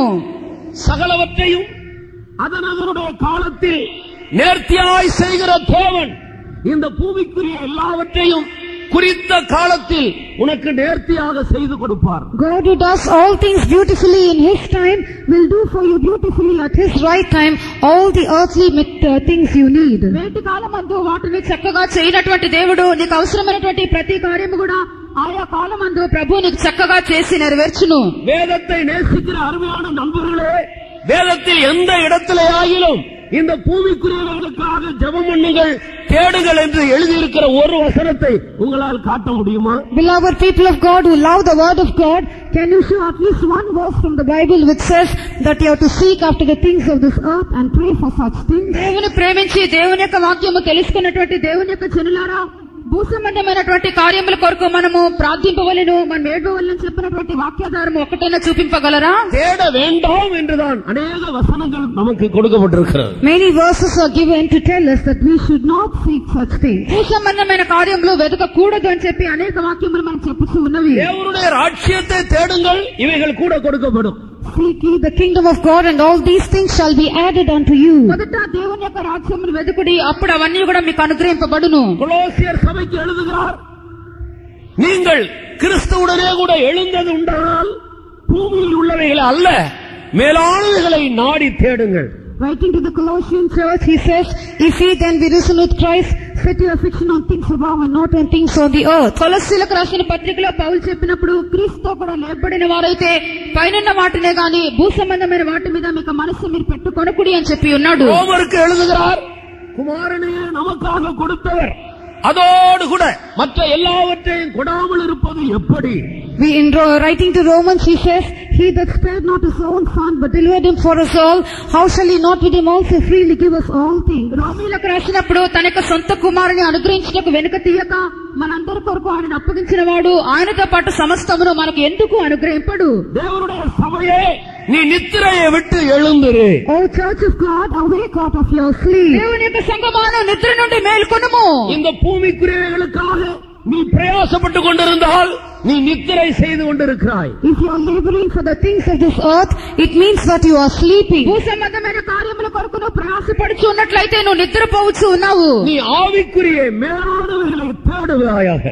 சகலவற்றையும் அதனுடைய காலத்தில் நேர்த்தியாய் செய்கிற தேவன் இந்த பூமிக்குரிய எல்லாவற்றையும் குறித்த காலத்தில் உனக்கு நேர்த்தியாக செய்து கொடுப்பார். God who does all things beautifully in His time will do for you beautifully at His right time all the earthly things you need. వేటి కాలమందు వాటిని చక్కగా చేయనటువంటి దేవుడు నీకు అవసరమైనటువంటి ప్రతి కార్యము కూడా ఆయా కాలమందు ప్రభు నీకు చక్కగా చేసి నెరవేర్చును. வேதத்தை நேசிக்கிற அருமையான நண்பர்களே, வேதத்தில் எந்த இடத்திலே ஆகிலும் இந்த பூமிக்குரியவர்களுக்காக ஜெபம் பண்ணுங்கள், தேடுங்கள் என்று எழுதியிருக்கிற ஒரு வசனத்தை உங்களால் காட்ட முடியுமா? Beloved people of God who love the word of God, can you show at least one verse from the Bible which says that you have to seek after the things of this earth and pray for such things? దేవుని ప్రేమించి దేవుని యొక్క వాక్యము తెలుసుకున్నటువంటి దేవుని యొక్క జనులారా, భూసంబంధమైనటువంటి కార్యముల కొరకు మనము ప్రార్థింపవలెను, మనం ఏడవలెను చెప్పినటువంటి వాక్యాధారము ఒక్కటైనా చూపింపగలరా? தேட வேண்டாம் என்றுதான் அநேக வசனங்கள் நமக்கு கொடுக்கப்பட்டிருக்கிறது. Many verses are given to tell us that we should not seek such things. భూసంబంధమైన కార్యములు వెతకకూడదు అని చెప్పి అనేక వాక్యములు మనకు చెప్పుతూ ఉన్నవి. தேவனுடைய ராஜ்யத்தை தேடுங்கள், இவைகள் கூட கொடுக்கப்படும். Seek ye the kingdom of God and all these things shall be added unto you. మొదట దేవుని యొక్క రాజ్యమును వెతుకుడి, అప్పుడు అవన్నీ కూడా మీకు అనుగ్రహింపబడును. கொலோசியர் சபைக்கு எழுதுகிறார், நீங்கள் கிறிஸ்துவுடனே கூட எழுந்தது உண்டானால் பூமியில் உள்ளவைகளை அல்ல மேலானவைகளை நாடி தேடுங்கள். Writing to the Colossian church, he says, if ye then be risen with Christ, set your affection on things above and not on things on the earth. కొలస్సీలకు రాసిన పత్రికలో పౌలు చెప్పినప్పుడు, క్రీస్తుతో కూడా లేపబడిన వారైతే పైనున్న వాటినే గాని భూ సంబంధమైన వాటి మీద మీకు మనసు మీరు పెట్టుకొనకుడి అని చెప్పి ఉన్నాడు. ரோமருக்கு எழுதுகிறார், குமாரனையே நமக்காக கொடுத்தவர் அதோடு கூட மற்ற எல்லாவற்றையும் கொடாமல் இருப்பது எப்படி? Writing to Romans, he says, he that spared not his own son but delivered him for us all, how shall he not with him also freely give us all things? రోమీయులకు రాసినప్పుడు తన యొక్క సొంత కుమారుని అనుగ్రహించుటకు వెనుక తీయక మనందరి కొరకు ఆయన అప్పగించిన వాడు ఆయనతో పాటు సమస్తమును మనకు ఎందుకు అనుగ్రహింపడు? தேவனுடைய சபையே, நீ நித்திரையை விட்டு எழுந்திரு. O church of God, awake out of your sleep. దేవుని యొక్క సంగమాను నిద్ర నుండి మేల్కొనుము. இந்த பூமிக்குரியவைகளுக்காக நீ பிரயாசப்பட்டு கொண்டிருந்தால் நீ நித்திரை செய்து கொண்டிருக்கிறாய். If you are laboring for the things of this earth, it means that you are sleeping. భూ సంబంధమైన కార్యముల కొరకు నువ్వు ప్రయాసపడుచు ఉన్నట్లయితే నువ్వు నిద్రపోవచ్చు ఉన్నావు. நீ ஆவிக்குரிய மேலானவைகளை தேடுவாயாக.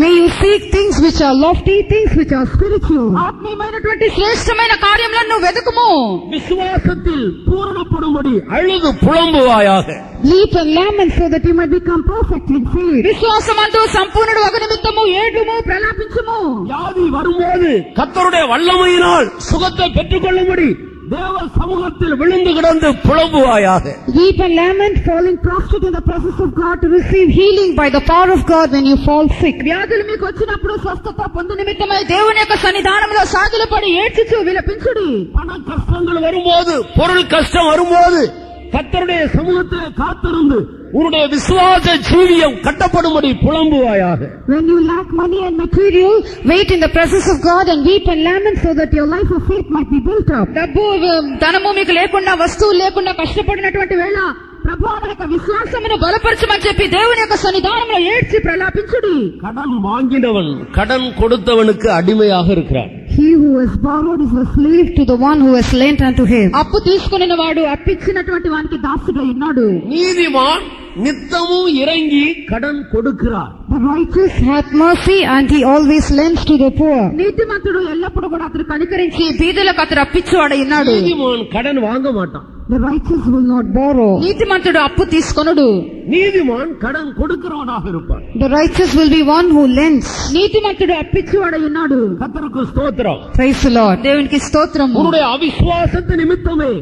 May you seek things which are lofty, things which are spiritual. ఆత్మీయమైనటువంటి శ్రేష్టమైన కార్యములను నువ్వు వెతుకుము. விசுவாசத்தில் பூரணப்படும்படி அழுது புலம்புவாயாக. Weep and lament so that you might become perfect in faith. విశ్వాసమందు సంపూర్ణుడు అగు నిమిత్తము ఏడుము ప్రలాపించుము. வியாதி வரும்போது கர்த்தருடைய வல்லமையினால் சுகத்தை பெற்றுக்கொள்ளும்படி தேவ சமூகத்தில் விழுந்து கிடந்து புலம்புவாயாக. Weep and lament, falling prostrate in the presence of God to receive healing by the power of God when you fall sick. వ్యాధులు మీకు వచ్చినప్పుడు స్వస్థత పొందు నిమిత్తమై దేవుని యొక్క సన్నిధానంలో సాగిలపడి ఏడ్చుచు విలపించుడి. பண கஷ்டங்கள் வரும்போது, பொருள் கஷ்டம் வரும்போது கர்த்தருடைய சமூகத்திலே காத்திருந்து உன்னுடைய விசுவாச ஜீவியம் கட்டப்படும்படி புலம்புவாயாக. When you lack money and material, wait in the presence of God and weep and lament so that your life of faith might be built up. డబ్బు ధనము మీకు లేకుండా, వస్తువులు లేకుండా కష్టపడినటువంటి వేళ ప్రభువా నా యొక్క విశ్వాసమును బలపరచమని చెప్పి దేవుని యొక్క సన్నిధానంలో ఏడ్చి ప్రలాపించుడి. கடன் வாங்கினவன் கடன் கொடுத்தவனுக்கு அடிமையாக இருக்கிறான். He who has borrowed is a slave to the one who has lent unto him. అప్పు తీసుకున్న వాడు అప్పిచ్చినటువంటి వానికి దాసుడై ఉన్నాడు. நீதிமான் நித்தமும் இறங்கி கடன் கொடுக்கிறார். The righteous hath mercy and he always lends to the poor. నీతిమంతుడు ఎల్లప్పుడూ కూడా అతను కనికరించి బీదలకు అతను అప్పిచ్చువాడై ఉన్నాడు. நீதிமான் கடன் வாங்க மாட்டான். The righteous will not borrow. నీతిమంతుడు అప్పు తీసుకొనడు. நீதிமான் கடன் கொடுக்கிறவனாக இருப்பான். The righteous will be one who lends. నీతిమంతుడు అప్పిచ్చువాడై ఉన్నాడు. கர்த்தருக்கு ஸ்தோத்திரம். Praise the Lord. దేవునికి స్తోత్రము. உன்னுடைய அவிசுவாசத்து நிமித்தமே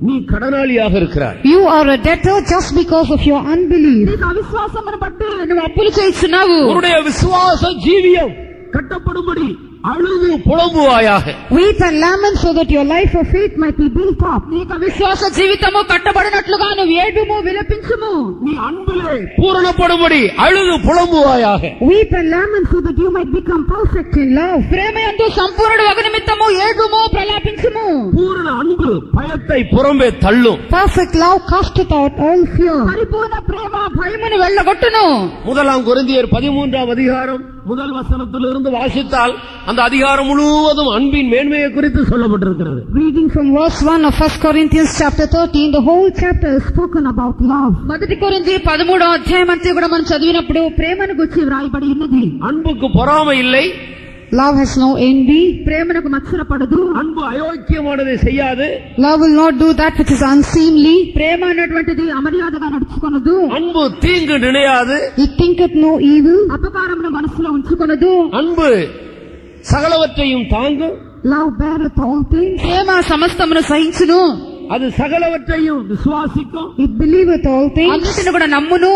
நீ கடனாளியாக இருக்கிறாய். You are a debtor just because of your unbelief. నీకు అవిశ్వాసమును బట్టి నువ్వు అప్పులు చేస్తున్నావు. உன்னுடைய விசுவாச ஜீவியம் கட்டப்படும்படி அழுது புலம்புவாயாக. Weep and lament so that your life of faith might be built up. నీకు విశ్వాస జీవితము కట్టబడినట్లుగా నువ్వు ఏడుము విలపించుము. நீ அன்பிலே பூரணப்படும்படி அழுது புலம்புவாயாக. Weep and lament so that you might become perfect in love. ప్రేమయందు సంపూర్ణుడు అగు నిమిత్తము ఏడుము ప్రలాపించుము. பூரண அன்பு பயத்தை புறம்பே தள்ளும். Perfect love casteth out all fear. పరిపూర్ణ ప్రేమ భయమును వెళ్ళగొట్టును. முதலாம் கொரிந்தியர் 13ஆம் அதிகாரம் முதல் வசனத்திலிருந்து வாசித்தால் அந்த அதிகாரம் முழுவதும் அன்பின் மேன்மையை குறித்து சொல்லப்பட்டிருக்கிறது. Reading from verse 1 of 1 Corinthians chapter 13, the whole chapter is spoken about love. మొదటి కొరింథీ 13వ అధ్యాయం అంతా కూడా మనం చదివినప్పుడు ప్రేమను గురించి వ్రాయబడి ఉన్నది. அன்புக்கு பொறாமை இல்லை. Love has no envy. ప్రేమనకు మత్సరపడదు. அன்பு அயோக்கியமானதை செய்யாது. Love will not do that which is unseemly. ప్రేమ అన్నటువంటిది అమర్యాదగా నడుచుకొనదు. அன்பு தீங்கு நினையாது. It thinketh no evil. అపకారమును మనసులో ఉంచుకొనదు. அன்பு சகலவற்றையும் தாங்கும். Love beareth all things. ప్రేమ సమస్తమును సహించును. அது சகலவற்றையும் விசுவாசிக்கும். It believeth all things. అన్నిటిని కూడా నమ్మును.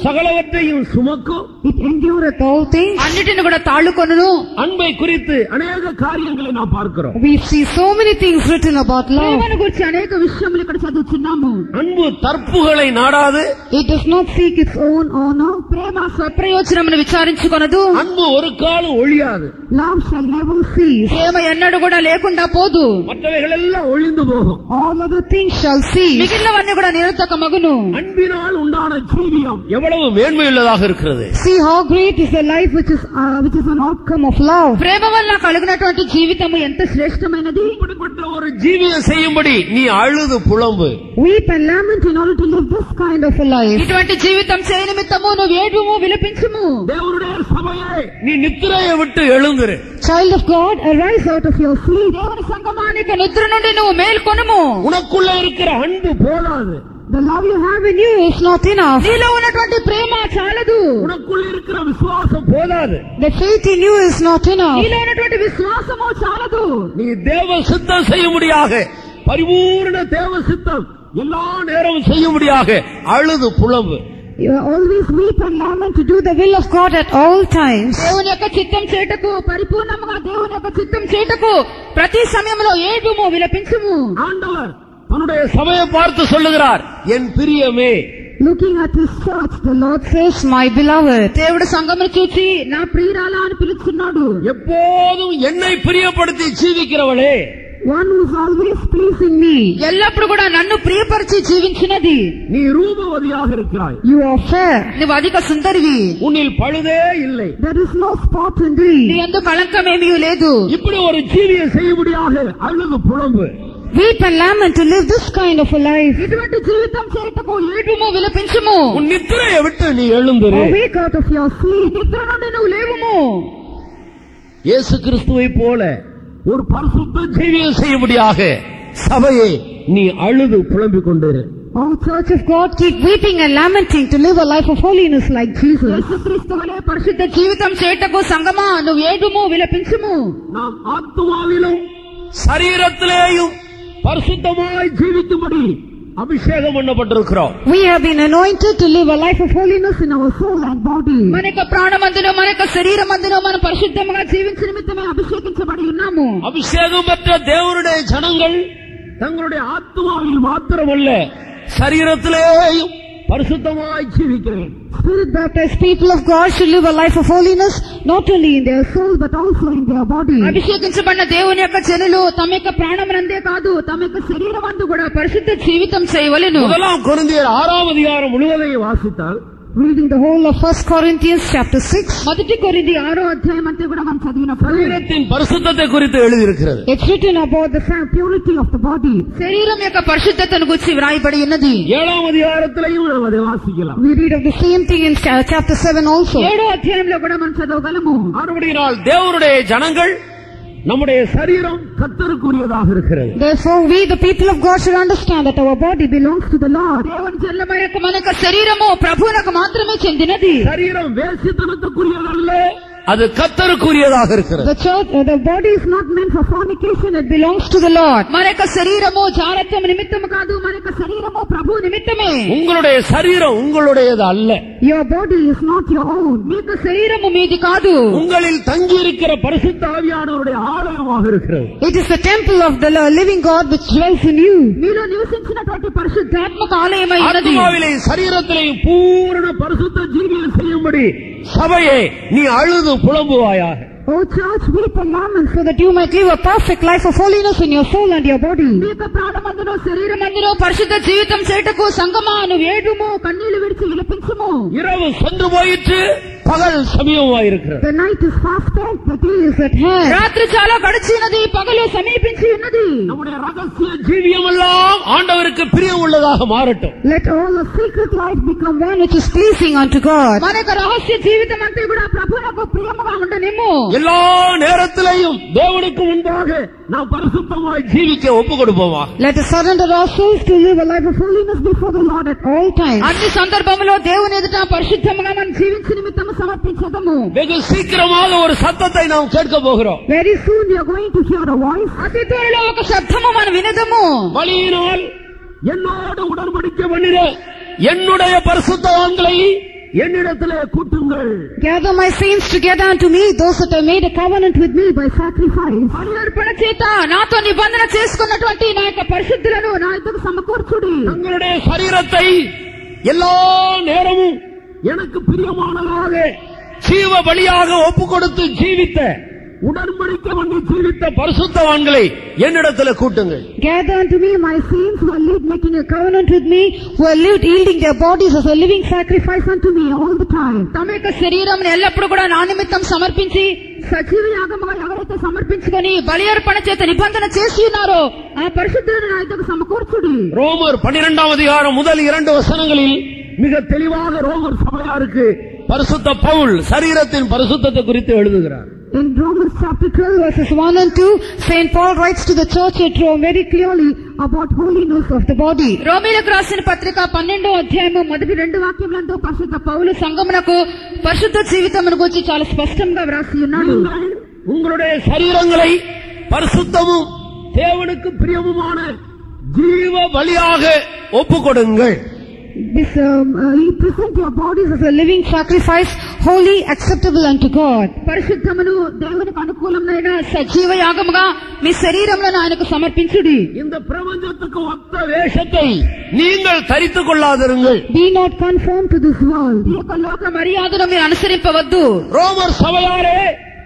சகலவற்றையும் சுமக்கும். It endureth all things. అన్నిటిని కూడా తాళుకొనును. அன்பை குறித்து அநேக காரியங்களை நாம் பார்க்கிறோம். We see so many things written about love. ప్రేమను గురించి అనేక విషయములు ఇక్కడ చదువుతున్నాము. அன்பு தற்புகளை நாடாது. It does not seek its own honor. ప్రేమ స్వప్రయోజనమును విచారించుకొనదు. அன்பு ஒரு காலம் ஒழியாது. Love shall never cease. ప్రేమ ఎన్నడూ కూడా లేకుండా పోదు. மற்றவைகள் எல்லாம் ஒழிந்து போகும். All other things shall cease. మిగిలినవన్నీ కూడా నిరర్థకమగును. அன்பினால் உண்டான ஜீவியம் எவ்வளவு மேன்மையுள்ளதாக இருக்கிறது. See how great is the life which is an outcome of love. ప్రేమ వల్ల కలిగినటువంటి జీవితము ఎంత శ్రేష్టమైనది. இப்படிப்பட்ட ஒரு ஜீவியம் செய்யும்படி நீ அழுது புலம்பு. Weep and lament in order to live this kind of a life. ఇటువంటి జీవితం చేయ నిమిత్తము నువ్వు ఏడుము విలపించుము. தேவனுடைய சபையே நீ நித்திரையை விட்டு எழுந்திரு. Child of God, arise out of your sleep. దేవుని సంగమానికి నిద్ర నుండి నువ్వు మేల్కొనుము. உனக்குள்ள இருக்கிற அன்பு போதாது. The love you have in you is not enough. నీలో ఉన్నటువంటి ప్రేమ చాలదు. உனக்குள்ள இருக்கிற விசுவாசம் போதாது. The faith in you is not enough. నీలో ఉన్నటువంటి విశ్వాసము చాలదు. நீ தேவ சித்தம் செய்யும்படியாக பரிபூர்ண தேவ சித்தம் எல்லா நேரமும் செய்யும்படியாக அழுது புலம்பு. You always weep and lament to do the will of God at all times. దేవుని యొక్క చిత్తం చేయుటకు, పరిపూర్ణంగా దేవుని యొక్క చిత్తం చేయుటకు ప్రతి సమయంలో ఏడుము విలపించుము. ஆண்டவர் தன்னுடைய சபையை பார்த்து சொல்லுகிறார், என் பிரியமே. Looking at his church, the Lord says, my beloved. దేవుడు సంఘమును చూచి నా ప్రియురాలా అని పిలుస్తున్నాడు. எப்போதும் என்னை பிரியப்படுத்தி ஜீவிக்கிறவளே, One who is always pleasing me. ఎల్లప్పుడు కూడా నన్ను ప్రియపరిచి జీవించినది. நீ ரூபவதியாக இருக்கிறாய். You are fair. నువ్వు అధిక సుందరివి. உன்னில் பழுதே இல்லை. There is no spot in thee. నీ యందు కళంకమేమీ లేదు. இப்படி ஒரு ஜீவியம் செய்யும்படியாக அழுது புலம்பு. Weep and lament to live this kind of a life. ఇటువంటి జీవితం చేయుటకు ఏడుము విలపించుము. உன் நித்திரையை விட்டு நீ எழுந்துரு. Awake out of your sleep. నిద్ర నుండి నువ్వు లేవుము. இயேசு கிறிஸ்துவை போல ஒரு பரிசுத்த ஜீவியம் செய்யும்படியாக சபையை நீ அழுது புலம்பிக் கொண்டிரு. Oh, Church of God, keep weeping and lamenting to live a life of holiness like Jesus. యేసుక్రీస్తువలే పరిశుద్ధ జీవితం చేయుటకు సంగమా నువ్వు ఏడుము విలపించుము. நாம் ஆத்துமாவிலும் சரீரத்திலேயும் பரிசுத்தமாய் ஜீவிக்கும்படி அபிஷேகம் பண்ணப்பட்டிருக்கிறோம். We have been anointed to live a life of holiness in our soul and body. మన యొక్క ప్రాణమందును మన యొక్క శరీరమందును మనం పరిశుద్ధంగా జీవించే నిమిత్తమే అభిషేకించబడి ఉన్నాము. அபிஷேகம் பெற்ற தேவனுடைய ஜனங்கள் தங்களுடைய ஆத்துமாவில் மாத்திரமல்ல சரீரத்திலேயும் பரிசுத்தமாய் ஜீவிக்கிறேன். Spirit baptized people of God should live a life of holiness not only in their soul but also in their body. అభిషేకించబడిన దేవుని యొక్క జనులు తమ యొక్క ప్రాణమునందే కాదు తమ యొక్క శరీరమందు కూడా పరిశుద్ధ జీవితం చేయవలెను. முதலாம் கொரிந்தியர் 6ஆம் அதிகாரம் முழுவதையும் வாசித்தால் Reading the whole of 1 Corinthians chapter 6. మొదటి కొరింథీ 6వ అధ్యాయం అంతా కూడా మనం చదివినప్పుడు சரீரத்தின் பரிசுத்தத்தை குறித்து எழுதியிருக்கிறது. It's written about the purity of the body. శరీరం యొక్క పరిశుద్ధతను గురించి వ్రాయబడి ఉన్నది. 7ஆம் அதிகாரத்திலேயும் நாம் அதை வாசிக்கலாம். We read of the same thing in chapter 7 also. 7వ అధ్యాయంలో కూడా మనం చదవగలము. மறுபடியினால் தேவனுடைய ஜனங்கள் நம்முடைய சரீரம் கர்த்தருக்குரியதாக இருக்கிறது. Therefore we the people of God should understand that our body belongs to the Lord. దేవుని జనులమైన మన యొక్క శరీరము ప్రభువునకు మాత్రమే చెందినది. சரீரம் வேசித்தனத்துக்குரியதல்ல, அது கர்த்தருக்குரியதாக இருக்கிறது. The body is not meant for fornication, it belongs to the Lord. మన యొక్క శరీరము జారత్వం నిమిత్తము కాదు, మన యొక్క శరీరము ప్రభు నిమిత్తమే. உங்களுடைய சரீரம் உங்களுடையது அல்ல. Your body is not your own. మీకు శరీరము మీది కాదు. உங்களில் தங்கி இருக்கிற பரிசுத்த ஆவியானவருடைய ஆலயமாக இருக்கிறது. It is the temple of the living God which dwells in you. మీలో నివసించినటువంటి పరిశుద్ధాత్మక ఆలయమై ఉన్నది. ஆத்மாவிலே சரீரத்திலே பூரண பரிசுத்த ஜீவியம் செய்யும்படி சபையே நீ அழுது புலம்புவாயாக. Oh church, weep and lament so that you might live a perfect life of holiness in your soul and your body. మీ యొక్క ప్రాణమందును శరీరమందును పరిశుద్ధ జీవితం చేయుటకు సంగమా నువ్వు ఏడుము కన్నీళ్లు విడిచి విలపించుము. இரவு சென்று போயிற்று, பகல் சமீபமாயிருக்கிறது. The night is fast spent, the day is at hand. రాత్రి చాలా గడిచినది, పగలు సమీపించి ఉన్నది. நம்முடைய ரகசிய ஜீவியம் எல்லாம் ஆண்டவருக்கு பிரியம் உள்ளதாக மாறட்டும். Let all the secret life become one which is pleasing unto God. మన యొక్క రహస్య జీవితం అంతా కూడా ప్రభువునకు ప్రియముగా ఉండనేమో. எல்லா நேரத்திலேயும் தேவனுக்கு முன்பாக நாம் பரிசுத்தமாய் ஜீவிக்க ஒப்பு கொடுப்போமா. Let us surrender ourselves to live a life of holiness before the Lord at all times. అన్ని సందర్భములో దేవుని ఎదుట పరిశుద్ధముగా మనం జీవించే నిమిత్తము సమర్పించదము. வெகு சீக்கிரமாக ஒரு சத்தத்தை நாம் கேட்க போகிறோம். Very soon we are going to hear a voice. అతి త్వరలో ఒక శబ్దము మనం వినదము. வழியினால் என்னோடு உடன்படிக்கை பண்ணின என்னுடைய பரிசுத்தவான்களை என்னிடத்திலே கூட்டுங்கள். Gather my saints together unto me, those that have made a covenant with me by sacrifice. బలియర్పణ చేత నాతో నిబంధన చేసుకున్నటువంటి నా యొక్క పరిశుద్ధులను నా యొద్దకు సమకూర్చుడి. தங்களுடைய சரீரத்தை எல்லா நேரமும் எனக்கு பிரியமானதாக ஜீவ பலியாக ஒப்பு கொடுத்து ஜீவித்த உடன்படிக்கை பண்ணி ஜீவித்த பரிசுத்தவான்களை என்னிடத்தில் கூட்டுங்கள். Gather unto me my saints who are lived making a covenant with me, who are lived yielding their bodies as a living sacrifice unto me all the time. తమ యొక్క శరీరం ఎల్లప్పుడూ కూడా నా నిమిత్తం సమర్పించి సజీవ యాగముగా ఎవరైతే సమర్పించుకొని బలియర్పణ చేత నిబంధన చేసి ఉన్నారో ఆ పరిశుద్ధులను నా యొద్దకు సమకూర్చుడి. ரோமர் 12ஆம் அதிகாரம் முதல் 2 வசனங்களில் மிக தெளிவாக ரோமர் சபையாருக்கு பரிசுத்த பவுல் சரீரத்தின் பரிசுத்தத்தை குறித்து எழுதுகிறார். In Romans chapter 12 verses 1 and 2, Saint Paul writes to the church at Rome very clearly about holiness of the body. రోమీయులకు రాసిన పత్రిక 12వ అధ్యాయము మొదటి 2 వాక్యములందు పరిశుద్ధ పౌలు సంఘమునకు పరిశుద్ధ జీవితమును గురించి చాలా స్పష్టంగా వ్రాసి ఉన్నాడు. உங்களுடைய சரீரங்களை பரிசுத்தமும் தேவனுக்கு பிரியமுமான ஜீவ பலியாக ஒப்புக்கொடுங்கள். You present your bodies as a living sacrifice, holy, acceptable unto God. పరిశుద్ధమును దేవునికి అనుకూలమైన సజీవ యాగముగా మీ శరీరములను ఆయనకు సమర్పించుడి. இந்த பிரபஞ்சத்துக்கு ஒத்த வேஷத்தை நீங்கள் தரித்துக் கொள்ளாதிருங்கள். Be not conformed to this world. ఈ యొక్క లోక మర్యాదను మీరు అనుసరింపవద్దు. ரோமர் சபையாரே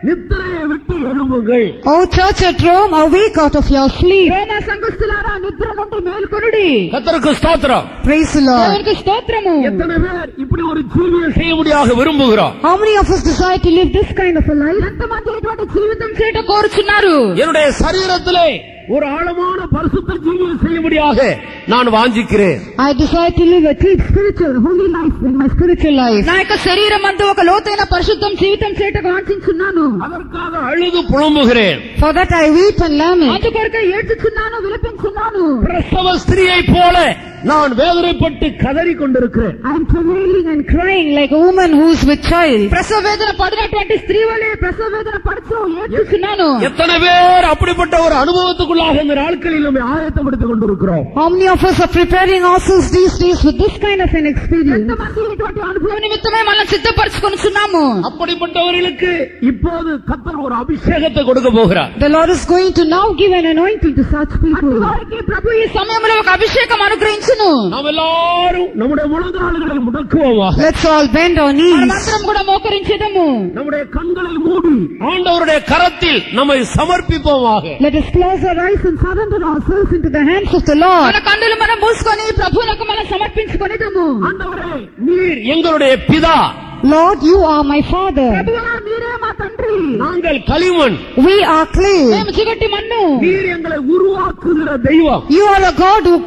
நித்திரையை விட்டு எழும்புங்கள். O church at Rome, awake out of your sleep. రోమా సంఘస్థులారా నిద్ర నుండి మేల్కొనుడి. கர்த்தருக்கு ஸ்தோத்திரம். Praise the Lord. దేవునికి స్తోత్రము. எத்தனை பேர் இப்படி ஒரு ஜீவியம் செய்ய முடியாக விரும்புகிறோம்? How many of us desire to live this kind of a life? ఎంతమంది ఇటువంటి జీవితం చేయట కోరుచున్నారు? என்னுடைய சரீரத்திலே ஒரு ஆழமான பரிசுத்த ஜீவியம் செய்யும்படியாக நான் வாஞ்சிக்கிறேன். I desire to live a deep spiritual holy life in my spiritual life. నా యొక్క శరీరం అందు ఒక లోతైన పరిశుద్ధం జీవితం చేయటకు వాంఛించున్నాను. அதற்காக அழுது புலம்புகிறேன். For that I weep and lament. అందుకొరకే ఏడ్చుచున్నాను, విలపించున్నాను. பிரசவ ஸ்திரீயை போல நான் வேதனைப்பட்டு கதறி கொண்டிருக்கிறேன். I am travailing and crying like a woman who is with child. ప్రసవ వేదన పడినటువంటి స్త్రీ వలె ప్రసవ వేదన పడుతూ ఏడ్చుచున్నాను. எத்தனை பேர் அப்படிப்பட்ட ஒரு அனுபவத்துக்குள்ளாக இந்த நாட்களில் நம்ம ஆயத்தப்படுத்திக் கொண்டிருக்கிறோம்? How many of us are preparing ourselves these days with this kind of an experience? ఎంతమంది ఇటువంటి అనుభవం నిమిత్తమే మనం సిద్ధపరచుకొనుచున్నాము. அப்படிப்பட்டவர்களுக்கு இப்போது கர்த்தர் ஒரு அபிஷேகத்தை கொடுக்க போகிறார். The Lord is going to now give an anointing to such people. వారికి ప్రభు ఈ సమయంలో ఒక అభిషేకం అనుగ్రహించును. நாம் எல்லாரும் நம்முடைய முழங்கால்களை முடக்குவோமாக. Let's all bend our knees. మనమందరం కూడా మోకరించెదము. நம்முடைய கண்களை மூடி ஆண்டவருடைய கரத்தில் நம்மை சமர்ப்பிப்போமாக. Let us close our eyes and surrender ourselves into the hands of the Lord. మన కన్నులు మనం మూసుకొని ప్రభువునకు మనం సమర్పించుకొనిదము. ஆண்டவரே, நீர் எங்களுடைய பிதா. Lord, you are my Father. ప్రభువా మీరే మా తండ్రి. நாங்கள் களிமண். We are clay. మేము చిగటి మన్ను. நீர் எங்களை உருவாக்குகிற தெய்வம். You are a God who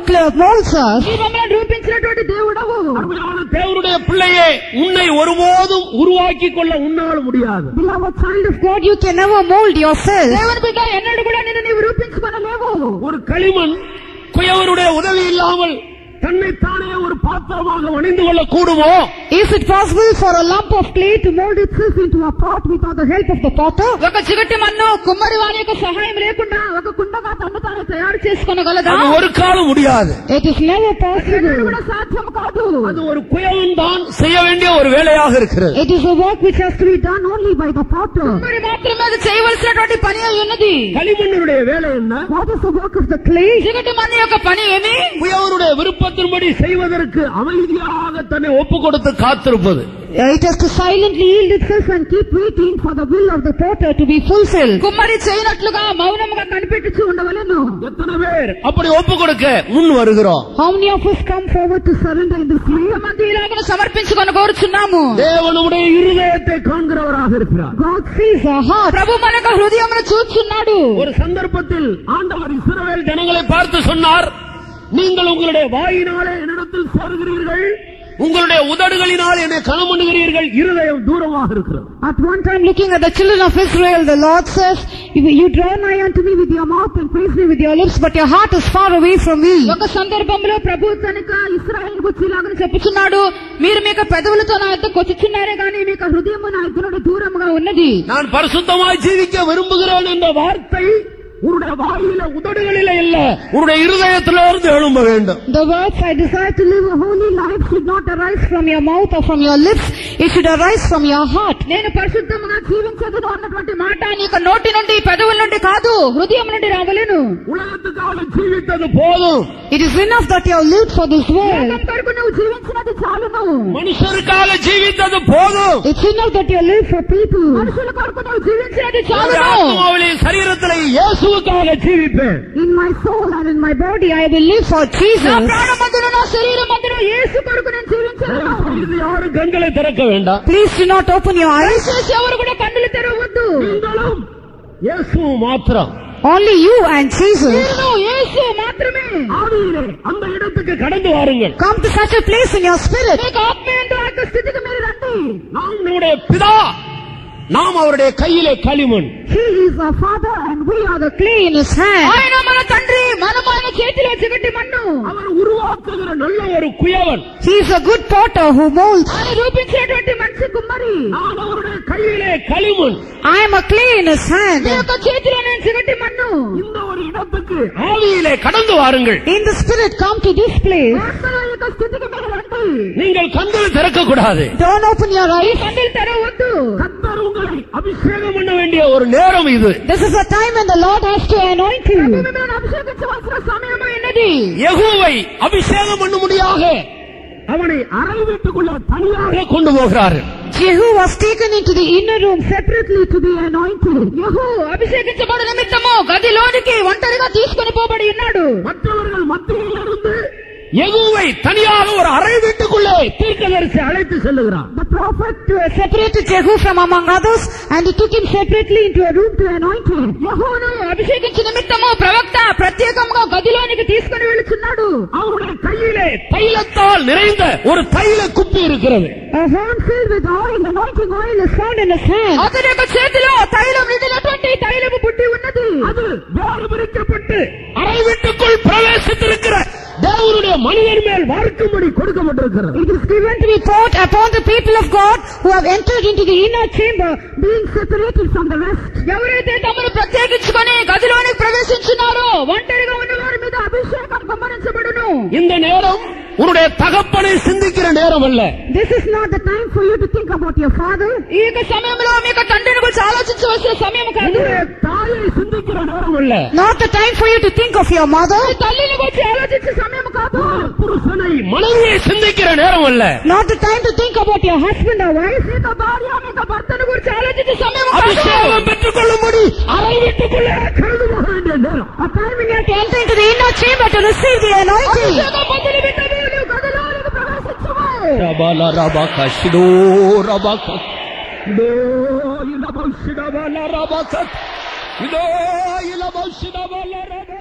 molds us. நீ మమ్మల్ని రూపించినటువంటి దేవుడవు. அருமையான தேவனுடைய பிள்ளையே, உன்னை ஒருபோதும் உருவாக்கிக் கொள்ள உன்னால் முடியாது. Beloved child of God, you can never mold yourself. దేవుని బిడ్డ ఎన్నడూ కూడా నిన్ను నీవు రూపించుకొనలేవు. ஒரு களிமண் குயவருடைய உதவி இல்லாமல் தன்னைத்தானே ஒரு பாத்திரமாக வணிந்து கொள்ள கூடுமோ? Is it possible for a lump of clay to mold itself into a pot without the help of the potter? ఒక చిగటి మన్ను కుమ్మరి వారి యొక్క సహాయం లేకుండా ఒక కుండగా తన్ను తాను తయారు చేసుకొనగలదా? அது ஒரு காலம் முடியாது. It is never possible. కూడా సాధ్యం కాదు. அது ஒரு குயவன் தான் செய்ய வேண்டிய ஒரு வேலையாக இருக்கிறது. It is a work which has to be done only by the potter. కుమ్మరి మాత్రమే అది చేయవలసినటువంటి పని అయి ఉన్నది. களிமண்ணுடைய வேலை என்ன? What is the work of the clay? చిగటి మన్ను యొక్క పని ఏమి? குயவருடைய விருப்பத்தின்படி செய்வதற்கு அமைதியாக தன்னை ஒப்புக் கொடுத்து காத்திருப்பது. It has to silently yield itself and keep waiting for the will of the potter to be fulfilled. కుమ్మరి చేయనట్లుగా మౌనముగా కనిపెట్టుచు ఉండవలెను. எத்தனை பேர் அப்படி ஒப்புக் கொடுக்க முன் வருகிறோம்? How many of us come forward to surrender in this way? మంది ఇలాగ సమర్పించుకొని కోరుచున్నాము. தேவனுடைய இருதயத்தை காண்கிறவராக இருக்கிறார். God sees our heart. ప్రభు మన యొక్క హృదయమును చూచుచున్నాడు. ஒரு சந்தர்ப்பத்தில் ஆண்டவர் இஸ்ரவேல் ஜனங்களை பார்த்து சொன்னார், நீங்கள் உங்களுடைய வாயினாலே என்னிடத்தில் சேருகிறீர்கள், உங்களுடைய உதடுகளினால் என்னை கனம் பண்ணுகிறீர்கள், இருதயம் தூரமாக இருக்கிறது. At one time, looking at the children of Israel, the Lord says, you draw nigh unto me with your mouth and praise me with your lips, but your heart is far away from me. ఒక సందర్భంలో ప్రభు తనక ఇశ్రాయేలు గురించి ఇలాగని చెప్పుచున్నాడు, మీరు మీకు పెదవులతో నా యొద్దకు వచ్చుచున్నారే గాని మీకు హృదయము నా యొద్ద నుండి దూరముగా ఉన్నది. நான் பரிசுத்தமாய் ஜீவிக்க விரும்புகிறேன் என்ற வார்த்தை உன்னுடைய வாயில உதடுகளில இல்ல, உன்னுடைய இருதயத்திலிருந்து எழும்ப வேண்டும். The words I desire to live a holy life should not arise from your mouth or from your lips, it should arise from your heart. నేను పరిశుద్ధముగా జీవించదును అన్నటువంటి మాట నీకు నోటి నుండి పెదవుల నుండి కాదు, హృదయం నుండి రావలేను. உலகத்துக்காக ஜீவித்தது போதும். It is enough that you have lived for this world. లోకం కొరకు నువ్వు జీవించినది చాలును. மனுஷருக்காக ஜீவித்தது போதும். It's enough that you have lived for people. మనుషుల కొరకు నువ్వు జీవించినది చాలును. ஆத்மாவிலே சரீரத்திலே இயேசுவுக்காக ஜீவிப்பேன். In my soul and in my body I will live for Jesus. నా ప్రాణమందును నా శరీరమందును యేసు కొరకు నేను జీవించను. இது யாரும் கண்களை திறக்க வேண்டாம். Please do not open your eyes. దయచేసి ఎవరు కూడా కన్నులు తెరవద్దు. நீங்களும் இயேசு மாத்திரம். Only you and Jesus. నేను యేసు మాత్రమే. ஆவியிலே அந்த இடத்துக்கு கடந்து வாருங்கள். Come to such a place in your spirit. మీకు ఆత్మీయంతో ఆ యొక్క స్థితికి మీరు రండి. நாம் நம்முடைய பிதா, நாம் அவருடைய கையிலே களிமண். He is our Father and we are the clay in His hand. ఆయన మన తండ్రి, మనము ఆయన చేతిలో చిగటి మన్ను. அவர் உருவாக்குகிற நல்ல ஒரு குயவன். He is a good potter who molds. ఆయన రూపించినటువంటి మంచి కుమ్మరి. நான் அவருடைய கையிலே களிமண். I am a clay in His hand. నీ యొక్క చేతిలో నేను చిగటి మన్ను. இந்த ஒரு இடத்துக்கு ஆவியிலே கடந்து வாருங்கள். In the spirit come to this place. ఆత్మలో యొక్క స్థితికి మీరు రండి. நீங்கள் கண்களை திறக்க கூடாது. Don't open your eyes. కన్నులు తెరవద్దు. கர்த்தர் உங்களை அபிஷேகம் பண்ண வேண்டிய ஒரு நேரம் இது. This is a time when the Lord has to anoint you. మిమ్మల్ని అభిషేకించవలసిన సమయం అయినది. யெகோவை அபிஷேகம் பண்ணும்படியாக அவனை அறை வீட்டுக்குள்ள தனியாக கொண்டு போகிறார்கள். Jehu was taken into the inner room separately to be anointed. యెహూ అభిషేకించబడు నిమిత్తము గదిలోనికి ఒంటరిగా తీసుకొని పోబడి ఉన్నాడు. மற்றவர்கள் மத்தியில் இருந்து யெகூவை தனியாக ஒரு அறை வீட்டுக்குள்ளே தீர்க்கதரிசி அழைத்து செல்லுகிறான். The prophet separated Jehu from among others and he took him separately into a room to anoint him. యెహూను అభిషేకించిన నిమిత్తము ప్రవక్త ప్రత్యేకంగా గదిలోనికి తీసుకుని వెళుతున్నాడు. அவருடைய கையிலே தைலத்தால் நிறைந்த ஒரு தைல குப்பி இருக்கிறது. A horn filled with oil, anointing oil is found in his hand. అతని యొక్క చేతిలో తైలం నిండినటువంటి తైలము బుడ్డి ఉన్నది. அது வேறுபிரிக்கப்பட்டு அறை வீட்டுக்குள் பிரவேசித்திருக்கிற தேவனுடைய மனிதன் மேல் வார்க்கும்படி கொடுக்கப்பட்டிருக்கிறது. It is given to be poured upon the people of God who have entered into the inner chamber, being separated from the rest. ఎవరైతే తమను ప్రత్యేకించుకొని గదిలోనికి ప్రవేశించున్నారో ఒంటరిగా ఉన్న వారి మీద అభిషేకం గమనించబడును. இந்த நேரம் உன்னுடைய தகப்பனை சிந்திக்கிற நேரம் அல்ல. This is not the time for you to think about your father. ఈ యొక్క సమయంలో మీకు తండ్రిని గురించి ఆలోచించవలసిన సమయం కాదు. தாயை சிந்திக்கிற நேரம் அல்ல. Not the time for you to think of your mother. తల్లిని గురించి ఆలోచించే సమయం కాదు. புருஷனை மனைவியை சிந்திக்கிற நேரம் அல்ல. Not the time to think about your husband or wife. మీతో భార్య మీతో భర్తను గురించి ఆలోచించే సమయం కాదు. அபிஷேகம் பெற்றுக்கொள்ளும்படி அறை வீட்டுக்குள்ளே கடந்து போக வேண்டிய நேரம். A time when you have to enter into the inner chamber to receive the anointing. అభిషేకం పొందిన బిడ్డలు గదిలోనికి ప్రవేశించవు. రబల రబక షిడో రబక దో ఇలబ షిడబల రబక దో ఇలబ షిడబల రబక